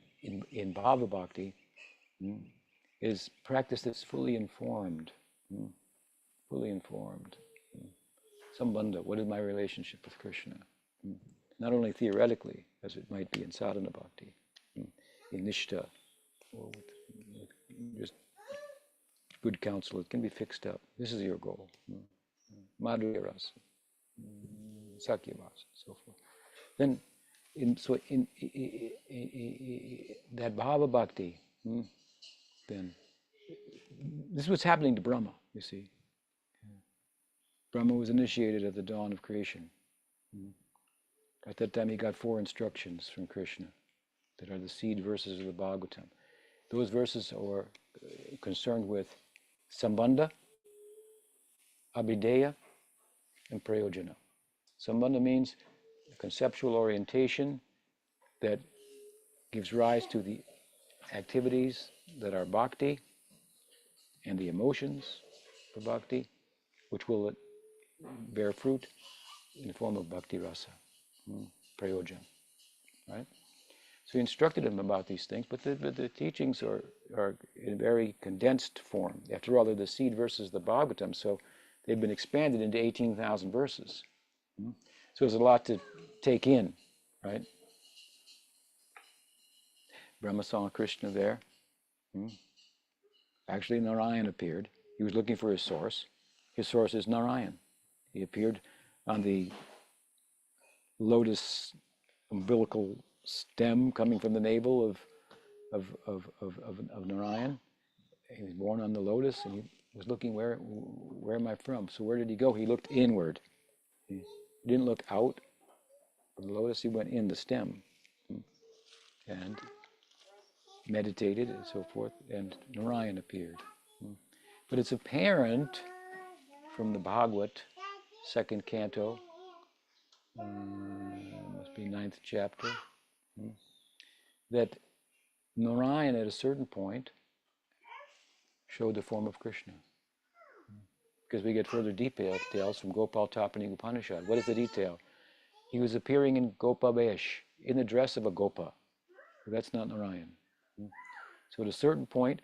bhava bhakti, is practice that's fully informed. Fully informed. Sambandha, what is my relationship with Krishna? Not only theoretically, as it might be in sadhana bhakti, in nishta, or with good counsel. It can be fixed up. This is your goal. Madhurya rasa, Sakya rasa, so forth. Then, that bhava bhakti, then this was happening to Brahma, you see. Brahma was initiated at the dawn of creation. At that time, he got 4 instructions from Krishna that are the seed verses of the Bhagavatam. Those verses are concerned with sambandha, abhideya, and prayojana. Sambandha means a conceptual orientation that gives rise to the activities that are bhakti and the emotions for bhakti, which will bear fruit in the form of bhakti rasa, prayojana, right? So he instructed him about these things, but the teachings are in very condensed form. After all, they're the seed verses of the Bhagavatam, so they've been expanded into 18,000 verses. So there's a lot to take in, right? Brahma saw Krishna there. Actually, Narayan appeared. He was looking for his source. His source is Narayan. He appeared on the lotus umbilical stem coming from the navel of Narayan. He was born on the lotus, and he was looking, where am I from? So where did he go? He looked inward. He didn't look out of the lotus. He went in the stem and meditated and so forth, and Narayan appeared. But it's apparent from the Bhagavad, 2nd canto, must be 9th chapter, that Narayan at a certain point showed the form of Krishna. Because we get further details from Gopal Tapani Upanishad. What is the detail? He was appearing in Gopa Vesh, in the dress of a Gopa. That's not Narayan. So at a certain point,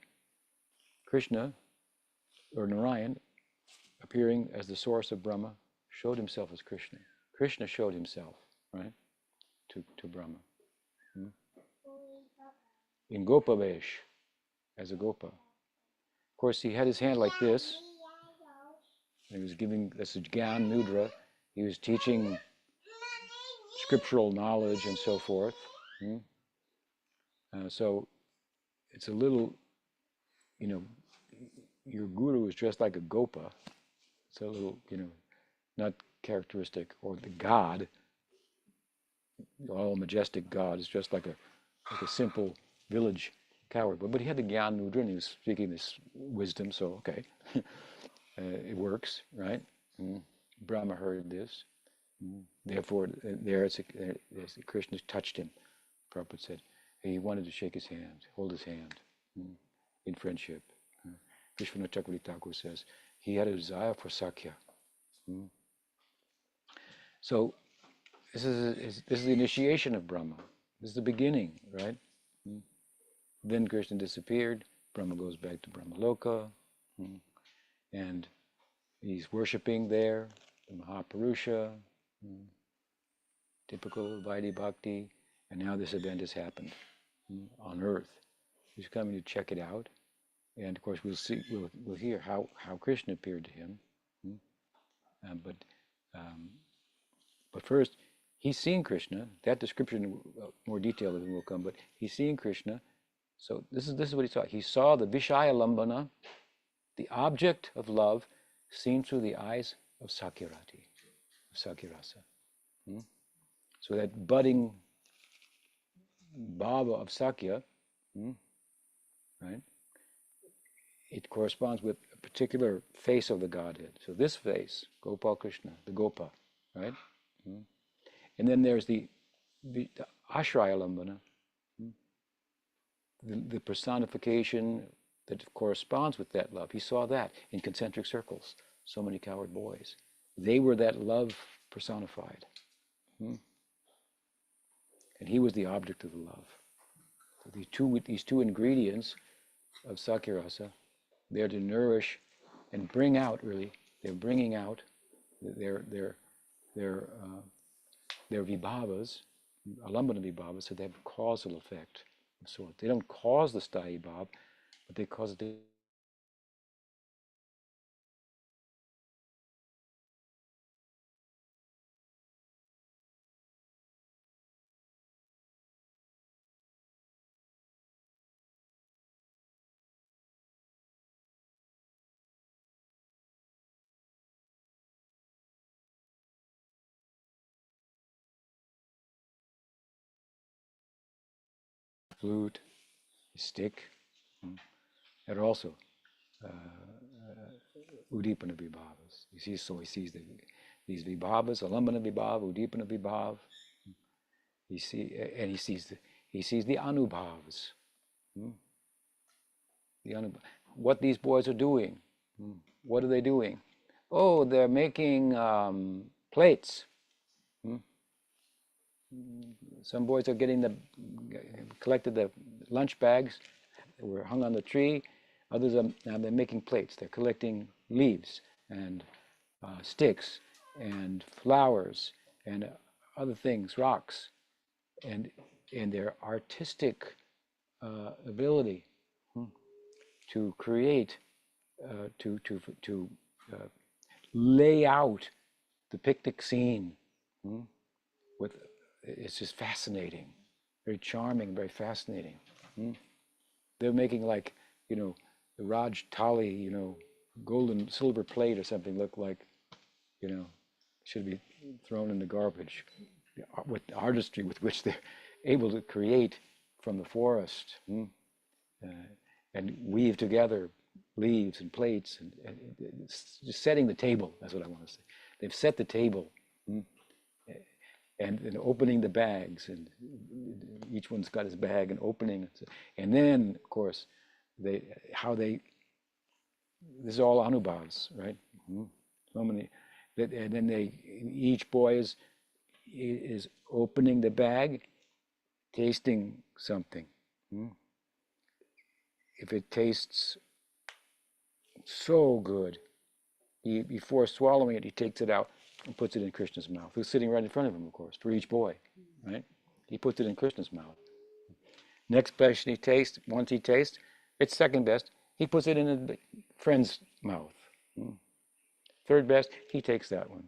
Krishna, or Narayan, appearing as the source of Brahma, showed himself as Krishna. Krishna showed himself, right, to Brahma. In Gopa Vesh, as a Gopa. Of course, he had his hand like this. He was giving, that's a Gyan Mudra. He was teaching scriptural knowledge and so forth. So it's a little, your guru is dressed like a Gopa. It's a little, not characteristic. Or the God, the all majestic God, is just like a simple village coward. But he had the Gyan Mudra, and he was speaking this wisdom, so okay. It works, right? Brahma heard this. Therefore, Krishna touched him. Prabhupada said he wanted to shake his hand, hold his hand in friendship. Vishwanath Chakravarti Thakur says he had a desire for Sakya. So this is the initiation of Brahma. This is the beginning, right? Then Krishna disappeared. Brahma goes back to Brahmaloka. And he's worshipping there, the Mahapurusha, typical Vaidhi Bhakti, and now this event has happened on earth. He's coming to check it out, and of course we'll hear how Krishna appeared to him. But first, he's seen Krishna. That description, more detail will come, but he's seeing Krishna. So this is what he saw. He saw the Vishaya Lambana, the object of love, seen through the eyes of Sakyarati, of Sakyarasa. So that budding bhava of Sakya, right? It corresponds with a particular face of the Godhead. So this face, Gopal Krishna, the Gopa, right? And then there's the Ashraya Lambana, the personification that corresponds with that love. He saw that in concentric circles, so many coward boys. They were that love personified. And he was the object of the love. So these two ingredients of Sakyarasa, they're to nourish and bring out, really, they're bringing out their vibhavas, alambana vibhavas, so they have a causal effect of sort. They don't cause the sthayi bhav, but they cause the flute, his stick, and also Udipana Vibhavas. He sees these Vibhavas, Alambana Vibhava, Udipana Vibhav. He sees the Anubhavas. What these boys are doing. What are they doing? Oh, they're making plates. Some boys are collected the lunch bags that were hung on the tree. Others are now they're making plates. They're collecting leaves and sticks and flowers and other things, rocks, and their artistic ability to create, to lay out the picnic scene with it's just fascinating, very charming, very fascinating. They're making like, the Raj Thali, golden silver plate or something look like, should be thrown in the garbage. With the artistry with which they're able to create from the forest and weave together leaves and plates and just setting the table. That's what I want to say. They've set the table. And opening the bags, and each one's got his bag and opening, and then of course this is all anubhavs, right? So many, and then each boy is opening the bag, tasting something. If it tastes so good, before swallowing it, he takes it out and puts it in Krishna's mouth, who's sitting right in front of him, of course, for each boy, right? He puts it in Krishna's mouth. Next best he tastes, once he tastes, it's second best, he puts it in a friend's mouth. Third best, he takes that one.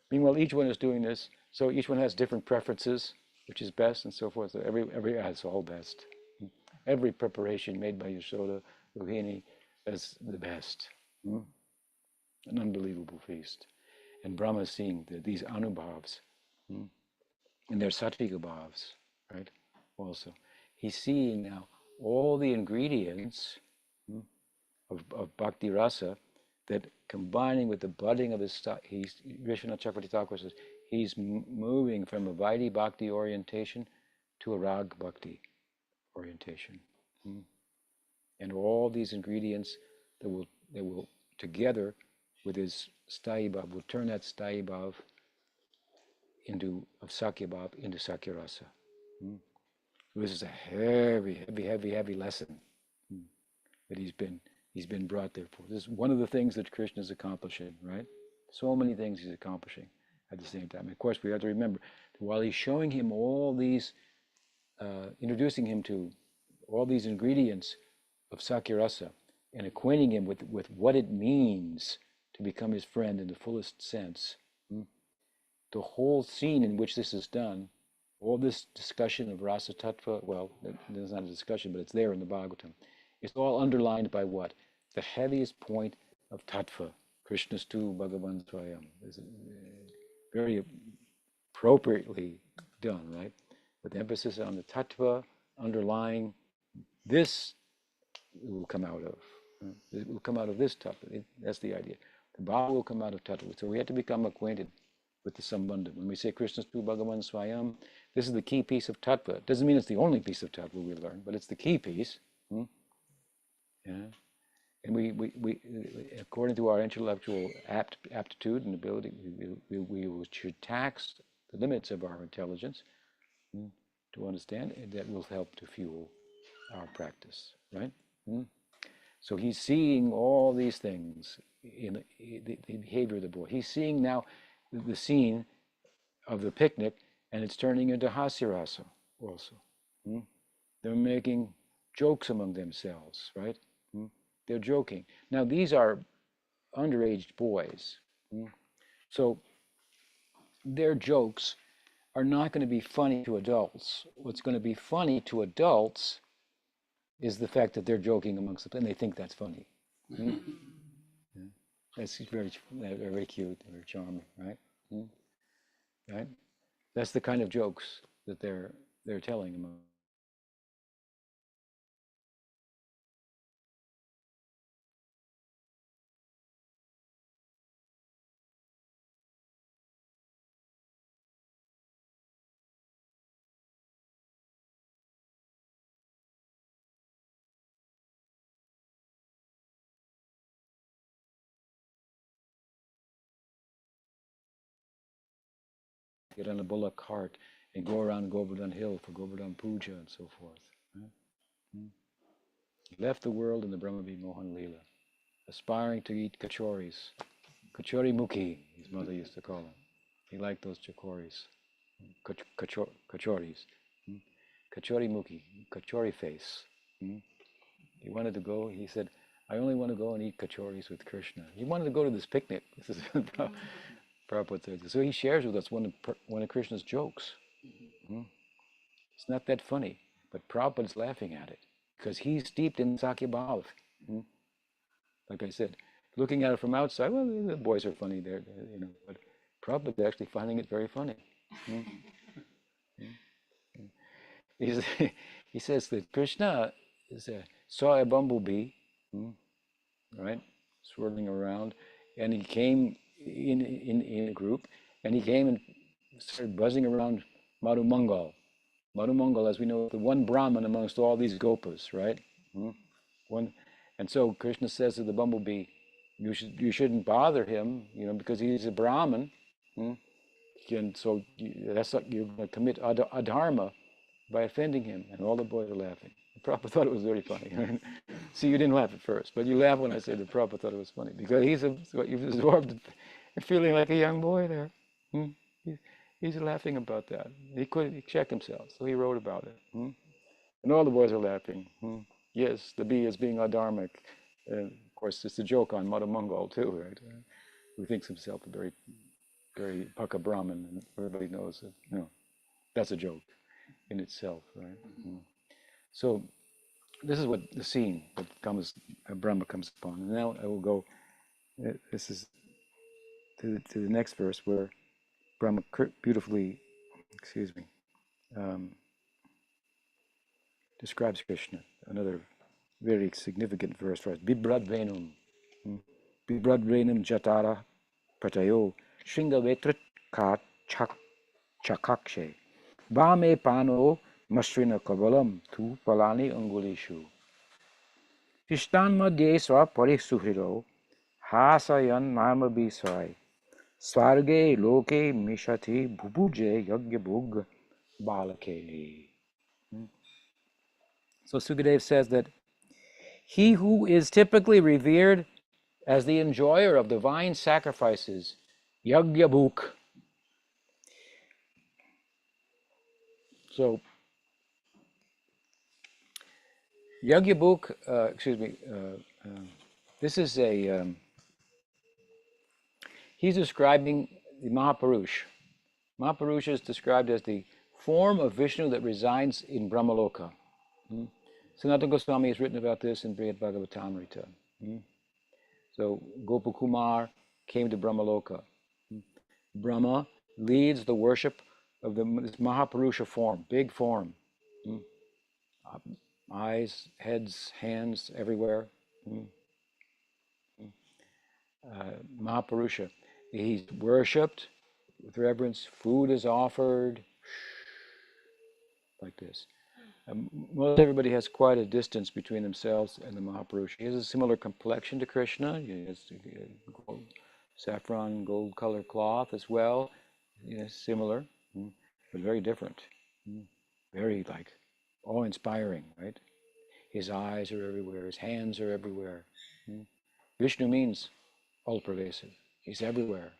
Meanwhile, each one is doing this, so each one has different preferences, which is best, and so forth. So it's all best. Every preparation made by Yashoda, Rohini, is the best. An unbelievable feast. And Brahma is seeing these anubhavs, and they're sattvic bhavs, right? Also, he's seeing now all the ingredients of bhakti rasa that, combining with the budding of his, Vishwanath Chakravarti Thakur says, he's moving from a Vaidhi bhakti orientation to a rag bhakti orientation, and all these ingredients that will together with his Sthayi Bhav, will turn that Sthayi Bhav of Sakya Bhav into Sakya Rasa. This is a heavy lesson that he's been brought there for. This is one of the things that Krishna is accomplishing, right? So many things he's accomplishing at the same time. And of course, we have to remember that while he's showing him all these, introducing him to all these ingredients of Sakya Rasa and acquainting him with what it means to become his friend in the fullest sense. The whole scene in which this is done, all this discussion of Rasa Tattva, well, there's not a discussion, but it's there in the Bhagavatam. It's all underlined by what? The heaviest point of Tattva, Krishnastu Bhagavan Swayam. Is very appropriately done, right? With emphasis on the Tattva underlying this will come out of. It will come out of this tattva. That's the idea. The bhava will come out of tattva. So we have to become acquainted with the sambandha. When we say Krishnastu Bhagavan Swayam, this is the key piece of tattva. It doesn't mean it's the only piece of tattva we learn, but it's the key piece. Yeah. And we according to our intellectual aptitude and ability, we should tax the limits of our intelligence to understand, and that will help to fuel our practice, right? So he's seeing all these things in the behavior of the boy. He's seeing now the scene of the picnic, and it's turning into hasyarasa also. They're making jokes among themselves, right? They're joking. Now these are underage boys, so their jokes are not going to be funny to adults. What's going to be funny to adults is the fact that they're joking amongst them, and they think that's funny. Yeah. That's very cute, very charming, right? Right? That's the kind of jokes that they're telling among get on a bullock cart and go around Govardhan Hill for Govardhan Puja and so forth. Right? He left the world in the Brahmavi Mohan Leela, aspiring to eat kachoris. Kachori Mukhi, his mother used to call him. He liked those chakoris, kachoris. Kachori Mukhi, kachori face. He wanted to go, he said, I only want to go and eat kachoris with Krishna. He wanted to go to this picnic. This is Prabhupada said. So he shares with us one of Krishna's jokes. It's not that funny, but Prabhupada's laughing at it because he's steeped in Sakya Bhav. Like I said, looking at it from outside, well, the boys are funny there, but Prabhupada's actually finding it very funny. He says that Krishna saw a bumblebee, right, swirling around, and he came in a group, and he came and started buzzing around Madhu Mangal. Madhu Mangal, as we know, the one Brahman amongst all these gopas, right? And so Krishna says to the bumblebee, you shouldn't bother him, because he's a Brahman, and so that's like you're going to commit adharma by offending him. And all the boys are laughing. Prabhupada thought it was very funny. See, you didn't laugh at first, but you laughed when I said that Prabhupada thought it was funny because you've absorbed feeling like a young boy there. He's laughing about that. He couldn't check himself, so he wrote about it. And all the boys are laughing. Yes, the bee is being adharmic. Of course, it's a joke on Madhu Mangal too, right? Who thinks himself a very, very Paka Brahmin, and everybody knows that, that's a joke in itself, right? So this is what the scene that Brahma comes upon. And now I will go, this is to the next verse where Brahma beautifully, describes Krishna. Another very significant verse for us. Bibrad Venum Jatara Pratayo Shringa Vetrit Ka Chakakshe Bame Pano Masrina Kavalam Tu Palani Angulishu Tishtan Madye Swa Parisuhiro Hasayan Nama Bisai Swarge Loke Mishati Bhubuje Yagyabhug Balake. So Sukadev says that he who is typically revered as the enjoyer of divine sacrifices, Yagyabhuk. So Yagyabhuk, this is he's describing the Mahapurush. Mahapurush is described as the form of Vishnu that resides in Brahmaloka. Sanatana Goswami has written about this in Brihad Bhagavatamrita. So Gopakumar came to Brahmaloka. Brahma leads the worship of this Mahapurusha form, big form. Eyes, heads, hands, everywhere. Mahapurusha. He's worshipped with reverence. Food is offered like this. Most everybody has quite a distance between themselves and the Mahapurusha. He has a similar complexion to Krishna. He has saffron, gold colored cloth as well. Similar, but very different. Very awe-inspiring, right? His eyes are everywhere. His hands are everywhere. Vishnu means all-pervasive. He's everywhere.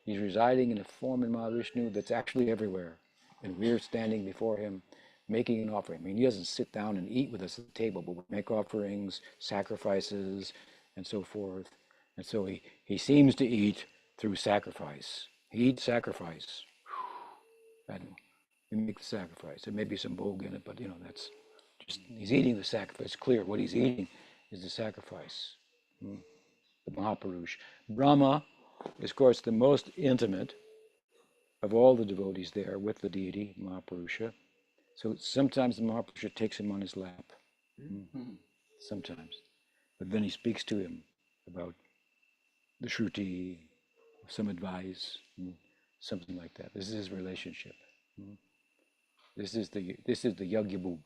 He's residing in a form in Mahavishnu that's actually everywhere. And we're standing before him making an offering. I mean, he doesn't sit down and eat with us at the table, but we make offerings, sacrifices, and so forth. And so he seems to eat through sacrifice. He eats sacrifice. And we make the sacrifice. There may be some bhog in it, but that's just, he's eating the sacrifice. It's clear what he's eating is the sacrifice. The Mahapurush. Brahma is, of course, the most intimate of all the devotees there with the deity, Mahapurusha. So sometimes the Mahapurusha takes him on his lap. Sometimes. But then he speaks to him about the Shruti, some advice, something like that. This is his relationship. This is the Yagyabhug,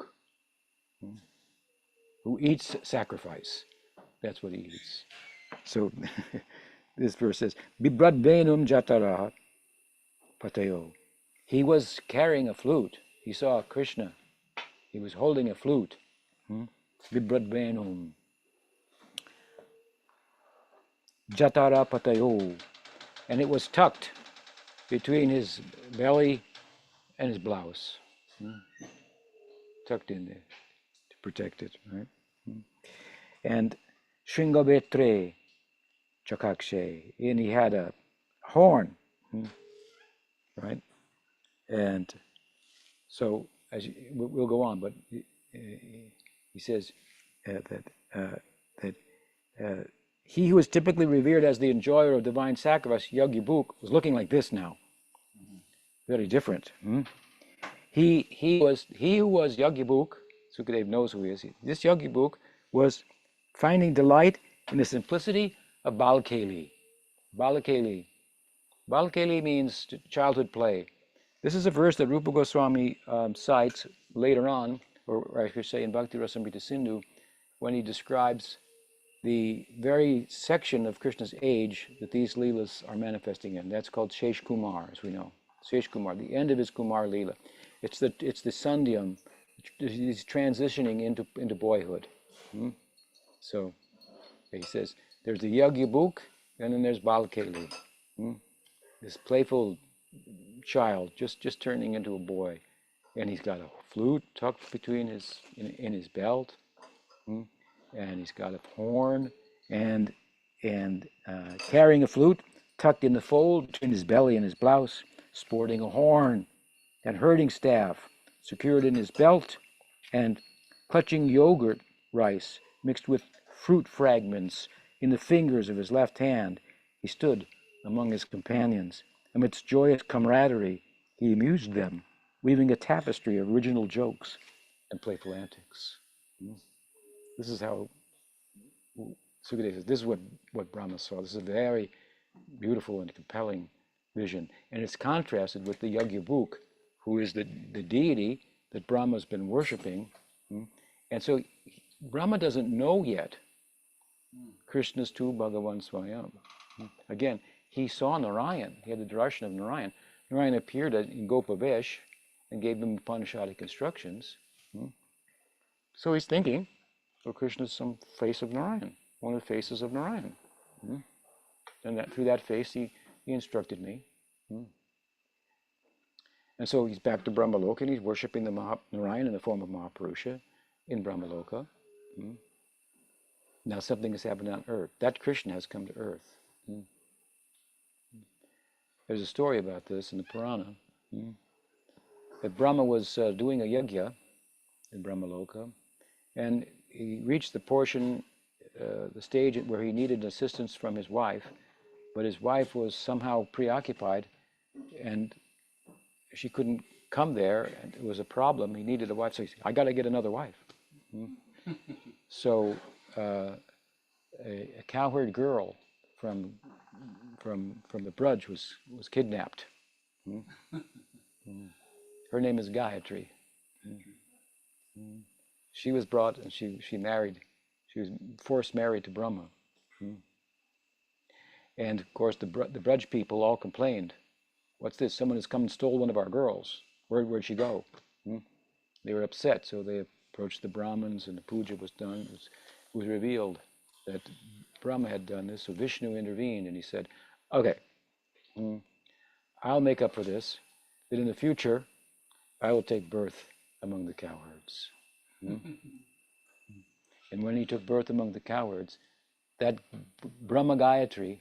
who eats sacrifice. That's what he eats. So this verse says, Bibrad Venum Jatara Patayo. He was carrying a flute. He saw Krishna. He was holding a flute. Vibradvenum. Jatara Patayo. And it was tucked between his belly and his blouse. Tucked in there to protect it, right? And Shringavetre Chakakshe. And he had a horn, right? And so, we'll go on, but he says that he who was typically revered as the enjoyer of divine sacrifice, Yagyabuk, was looking like this now. Very different. He who was Yagyabuk. Sukadev knows who he is. This Yagyabuk was finding delight in the simplicity of Balkeli. Balakeli. Balakeli means childhood play. This is a verse that Rupa Goswami cites later on, or I should say in Bhakti Rasamrita Sindhu, when he describes the very section of Krishna's age that these Leelas are manifesting in. That's called Shesh Kumar, as we know. Shesh Kumar, the end of his Kumar Leela. It's the Sandhyam. He's transitioning into boyhood. So he says, there's the Yagyabuk, and then there's Balkeli. This playful child just turning into a boy, and he's got a flute tucked between in his belt, and he's got a horn and carrying a flute tucked in the fold between his belly and his blouse, sporting a horn and herding staff secured in his belt, and clutching yogurt rice mixed with fruit fragments in the fingers of his left hand. He stood among his companions. Amidst joyous camaraderie, he amused them, weaving a tapestry of original jokes and playful antics. This is how Sukadeva says, this is what Brahma saw. This is a very beautiful and compelling vision. And it's contrasted with the Yagyabuk, who is the deity that Brahma's been worshiping. And so Brahma doesn't know yet Krishna's tu Bhagavan Swayam. Again, he saw Narayan. He had the darshan of Narayan. Narayan appeared in Gopavesh and gave him Upanishadic instructions. So he's thinking, well, Krishna's some face of Narayan, one of the faces of Narayan. And through that face, he instructed me. And so he's back to Brahmaloka, and he's worshipping the Narayan in the form of Mahapurusha in Brahmaloka. Now something has happened on earth. That Krishna has come to earth. There's a story about this in the Purana, that Brahma was doing a yajna in Brahmaloka, and he reached the portion, the stage where he needed assistance from his wife, but his wife was somehow preoccupied, and she couldn't come there, and it was a problem. He needed a wife, so he said, I got to get another wife. So a cowherd girl from the Braj was kidnapped. Her name is Gayatri. She was brought, and she married. She was forced married to Brahma. And of course the Braj people all complained. What's this? Someone has come and stole one of our girls. Where'd she go? They were upset, so they approached the Brahmins, and the puja was done. It was revealed that Brahma had done this, so Vishnu intervened, and he said, okay, I'll make up for this, that in the future, I will take birth among the cowherds. And when he took birth among the cowherds, that Brahma Gayatri,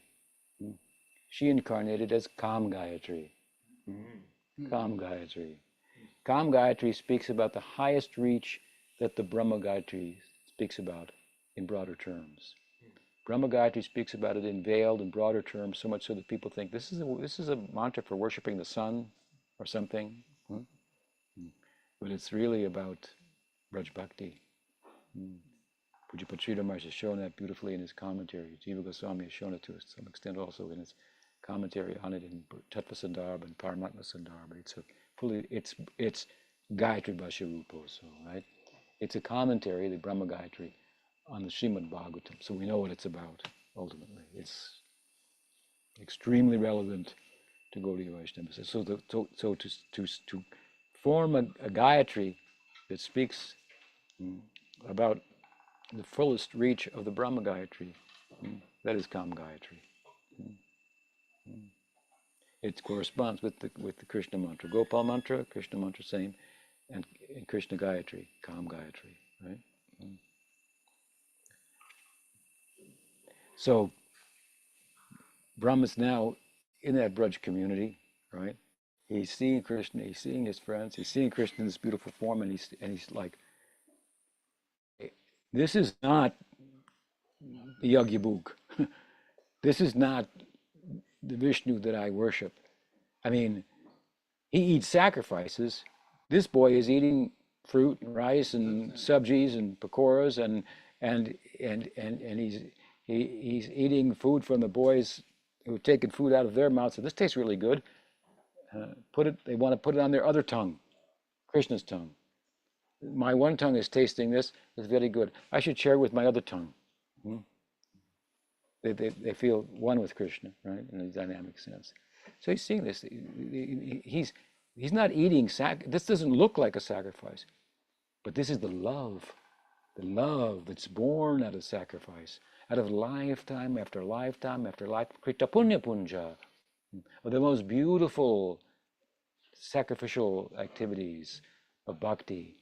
she incarnated as Kam Gayatri. Kam Gayatri. Kam Gayatri speaks about the highest reach that the Brahma Gayatri speaks about in broader terms. Brahma Gayatri speaks about it in veiled and broader terms, so much so that people think this is a mantra for worshiping the sun or something. But it's really about Braj Bhakti. Pujapad Sridhar Maharaj has shown that beautifully in his commentary. Jiva Goswami has shown it to some extent also in his commentary on it in Tattva Sandarbha and Paramatma Sandarbha. It's Gayatri Bhashya Rupa also, right? It's a commentary, the Brahma Gayatri, on the Srimad Bhagavatam. So we know what it's about, ultimately. It's extremely relevant to Gaudiya Vaishnava. To form a Gayatri that speaks about the fullest reach of the Brahma Gayatri, that is Kam Gayatri. It corresponds with the Krishna mantra. Gopal mantra, Krishna mantra, same, and Krishna Gayatri, Kam Gayatri, right? So Brahma's now in that Braj community, right? He's seeing Krishna, he's seeing his friends, he's seeing Krishna in this beautiful form, and he's like, this is not the Yajna. This is not the Vishnu that I worship. I mean, he eats sacrifices. This boy is eating fruit and rice and subjis and pakoras and he's eating food from the boys who've taken food out of their mouths. So this tastes really good. They want to put it on their other tongue, Krishna's tongue. My one tongue is tasting this. It's very good. I should share it with my other tongue. They feel one with Krishna, right, in a dynamic sense. So he's seeing this. He's not eating this doesn't look like a sacrifice, but this is the love that's born out of sacrifice, out of lifetime after lifetime after life. Krita Punya Punja, the most beautiful sacrificial activities of bhakti,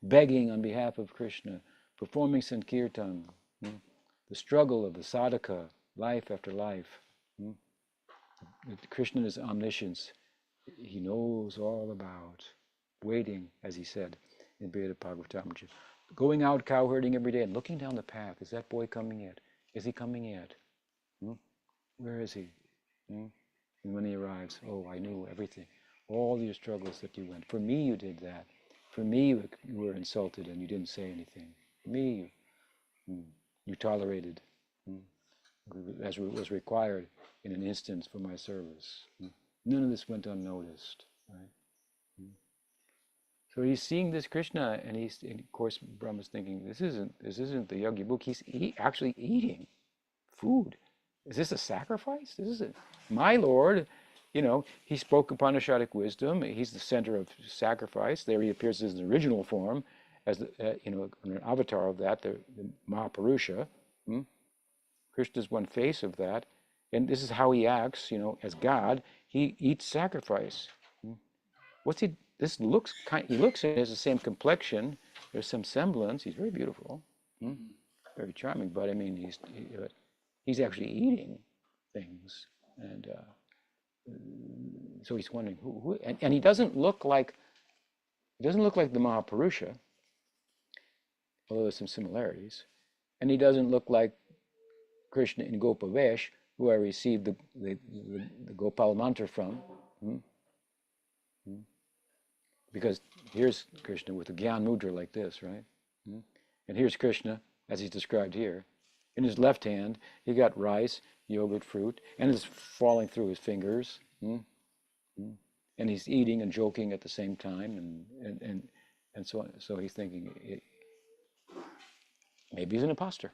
begging on behalf of Krishna, performing Sankirtan, the struggle of the sadhaka, life after life. Krishna's omniscience, he knows all about, waiting, as he said in Veda Bhagavatamrita, going out cow herding every day and looking down the path. Is that boy coming yet? Is he coming yet? Where is he? And when he arrives, oh, I knew everything. All your struggles that you went. For me, you did that. For me, you were insulted and you didn't say anything. For me, you tolerated as was required in an instance for my service. None of this went unnoticed. Right? So he's seeing this Krishna, and of course, Brahma's thinking, this isn't the Yogi book. He's actually eating food. Is this a sacrifice? This is my Lord. He spoke Upanishadic wisdom. He's the center of sacrifice. There he appears as the original form, as an avatar of that, the Mahapurusha. Krishna's one face of that, and this is how he acts. As God, he eats sacrifice. What's he? He looks. He has the same complexion. There's some semblance. He's very beautiful, very charming. But I mean, he's actually eating things, and so he's wondering who and he doesn't look like the Mahapurusha, although there's some similarities, and he doesn't look like Krishna in Gopavesh, who I received the Gopal mantra from. Because here's Krishna with a Gyan Mudra like this, right? And here's Krishna, as he's described here. In his left hand, he got rice, yogurt, fruit, and it's falling through his fingers. And he's eating and joking at the same time, and so on. So he's thinking, maybe he's an imposter.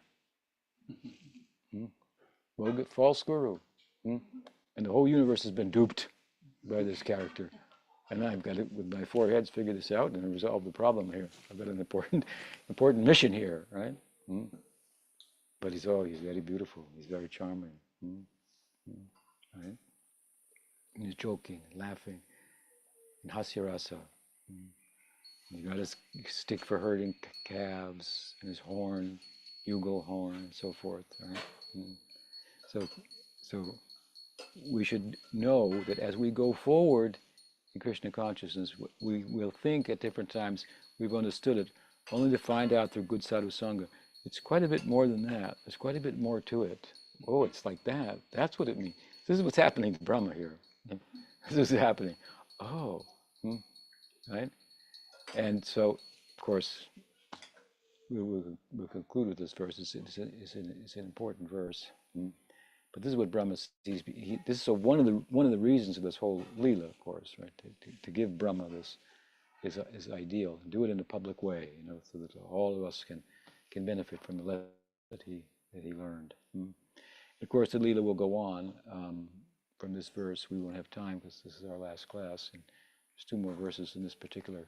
False guru. And the whole universe has been duped by this character. And I've got to, with my four heads, figure this out and resolve the problem here. I've got an important mission here, right? But he's very beautiful. He's very charming, right? And he's joking, laughing, and hasyarasa. He got his stick for herding calves, and his horn, bugle horn, and so forth, right? So we should know that as we go forward in Krishna consciousness, we will think at different times we've understood it, only to find out through good sadhu sangha. It's quite a bit more than that. There's quite a bit more to it. Oh, it's like that. That's what it means. This is what's happening to Brahma here. This is happening. Oh, right? And so, of course, we'll conclude with this verse. It's an important verse. But this is what Brahma sees. This is one of the reasons of this whole Leela, of course, right? To give Brahma this is ideal. Do it in a public way, so that all of us can benefit from the lesson that he learned. Of course, the Leela will go on. from this verse. We won't have time because this is our last class, and there's two more verses in this particular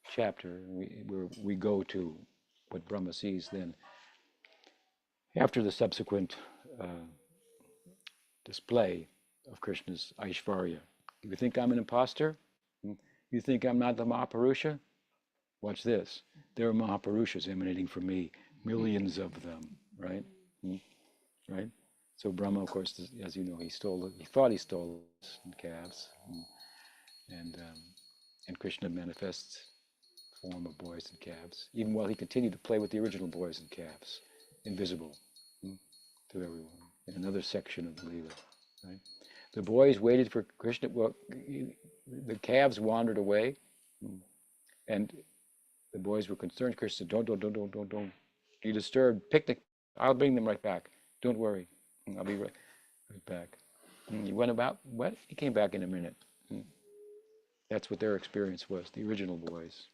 chapter where we go to what Brahma sees then after the subsequent display of Krishna's Aishvarya. You think I'm an imposter? You think I'm not the Mahapurusha? Watch this. There are Mahapurushas emanating from me, millions of them, right? Right? So Brahma, of course, as you know, he thought he stole calves, and Krishna manifests form of boys and calves, even while he continued to play with the original boys and calves, invisible to everyone, in another section of the Leela, right? The boys waited for Krishna. Well, the calves wandered away, and the boys were concerned. Krishna said, don't. You disturbed. Picnic. I'll bring them right back. Don't worry. I'll be right back. He went about, what? He came back in a minute. That's what their experience was, the original boys.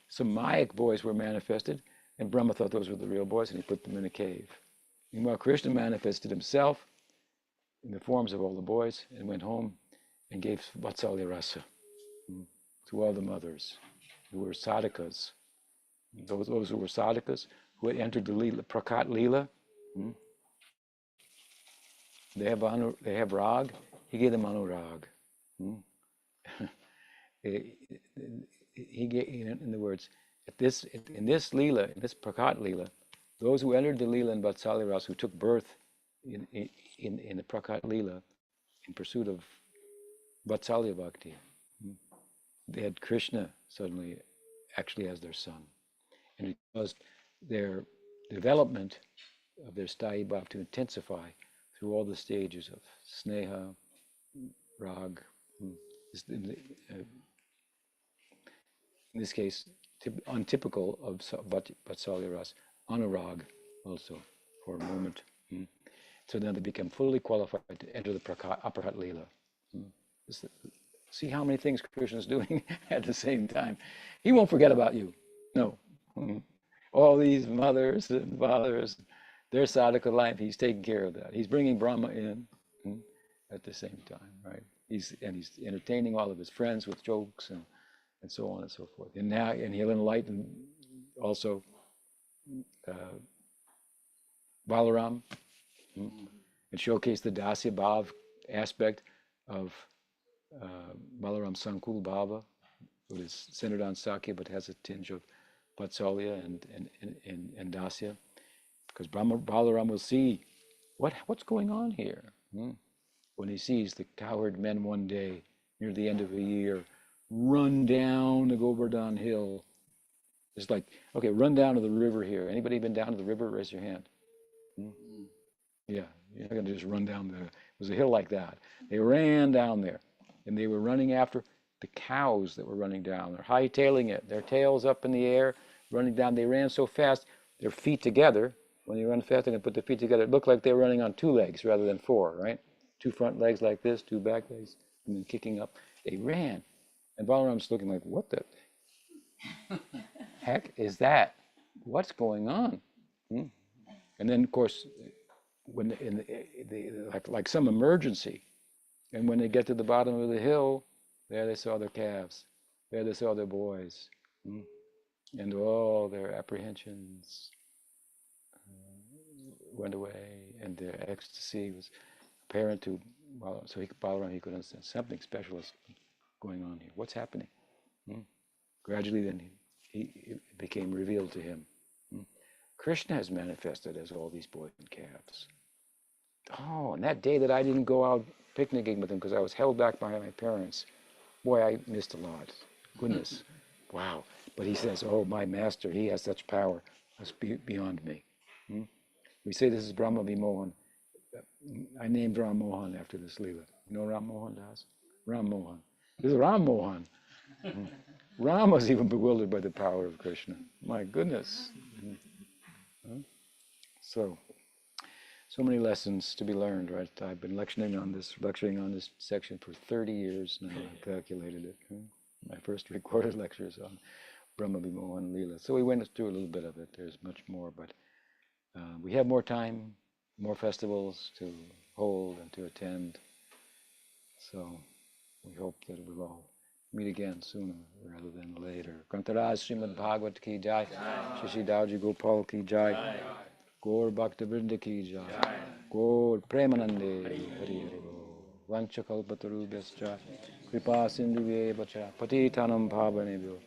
Some Mayak boys were manifested, and Brahma thought those were the real boys, and he put them in a cave. Meanwhile, Krishna manifested himself in the forms of all the boys and went home and gave Vatsalya Rasa to all the mothers who were sadhakas. Those who were sadhakas, who had entered the Leela, Prakat Leela, they have rag. He gave them anurag. He gave, in other words, in this Leela, in this Prakat Leela, those who entered the Leela in Vatsalya Rasa, who took birth in the Prakat Leela in pursuit of Vatsalya Bhakti, they had Krishna suddenly actually as their son. And it caused their development of their Sthayi Bhav to intensify through all the stages of Sneha, Rag, in this case, untypical of Vatsalya Rasa, Anurag also for a moment. So then they become fully qualified to enter the Aprahat Leela. See how many things Krishna is doing at the same time. He won't forget about you. No. All these mothers and fathers, their sadhaka life, he's taking care of that. He's bringing Brahma in at the same time, right? He's entertaining all of his friends with jokes and so on and so forth. And he'll enlighten also Balaram and showcase the Dasya Bhav aspect of Balaram Sankul Bhava, which is centered on Sakya but has a tinge of Vatsalya and Dasya. Because Balaram will see what's going on here. When he sees the cowherd men one day, near the end of a year, run down the Govardhan hill. It's like, okay, run down to the river here. Anybody been down to the river? Raise your hand. Yeah, you're not going to just run down there. It was a hill like that. They ran down there, and they were running after the cows that were running down. They're hightailing it, their tails up in the air, running down. They ran so fast, their feet together. When you run fast and put the feet together, it looked like they were running on 2 legs rather than 4, right? 2 front legs like this, 2 back legs, and then kicking up. They ran. And Balaram's looking like, what the heck is that? What's going on? And then, of course, when like some emergency, and when they get to the bottom of the hill, there they saw their calves, there they saw their boys, and all their apprehensions went away, and their ecstasy was apparent to Balaram. So Balaram, he could understand something special is going on here. What's happening? Gradually, then it became revealed to him. Krishna has manifested as all these boys and calves. Oh, and that day that I didn't go out picnicking with him because I was held back by my parents, boy, I missed a lot. Goodness, wow. But he says, oh, my master, he has such power. That's beyond me. We say this is Brahma Vimohan. I named Ram Mohan after this Leela. You know Ram Mohan Das? Ram Mohan. This is Ram Mohan. Ram was even bewildered by the power of Krishna. My goodness. So many lessons to be learned, right? I've been lecturing on this section for 30 years now. I calculated it. My first recorded lectures on Brahma Vimohan Leela. So we went through a little bit of it. There's much more, but we have more time, more festivals to hold and to attend. So we hope that we'll all meet again sooner rather than later. Kantaraj Srimad Bhagavat ki jai, Shishi Dauji Gopal ki jai, Gaur Bhakta Vrinda ki jai, Gaur Premanande Hari Hari Bo, Vanchakalpatarubhyascha, Kripa Sindhuve Vacha, Patitanam Bhavanebhyo,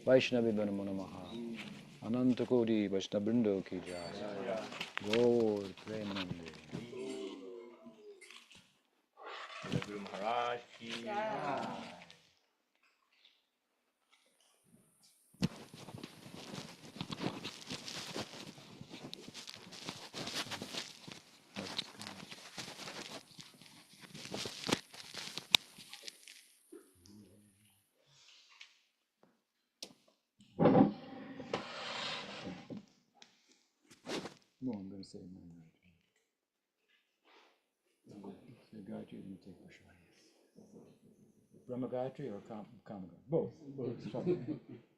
Vaishnavi Namaha, Anantakodi Vaishnabrindo ki jai, Gaur Premanande. Guru Maharaj ki No, I'm going to say my Gayatri. Say Gayatri, then take Prashad. Brahma Gayatri or Kama Gayatri? Both. Both.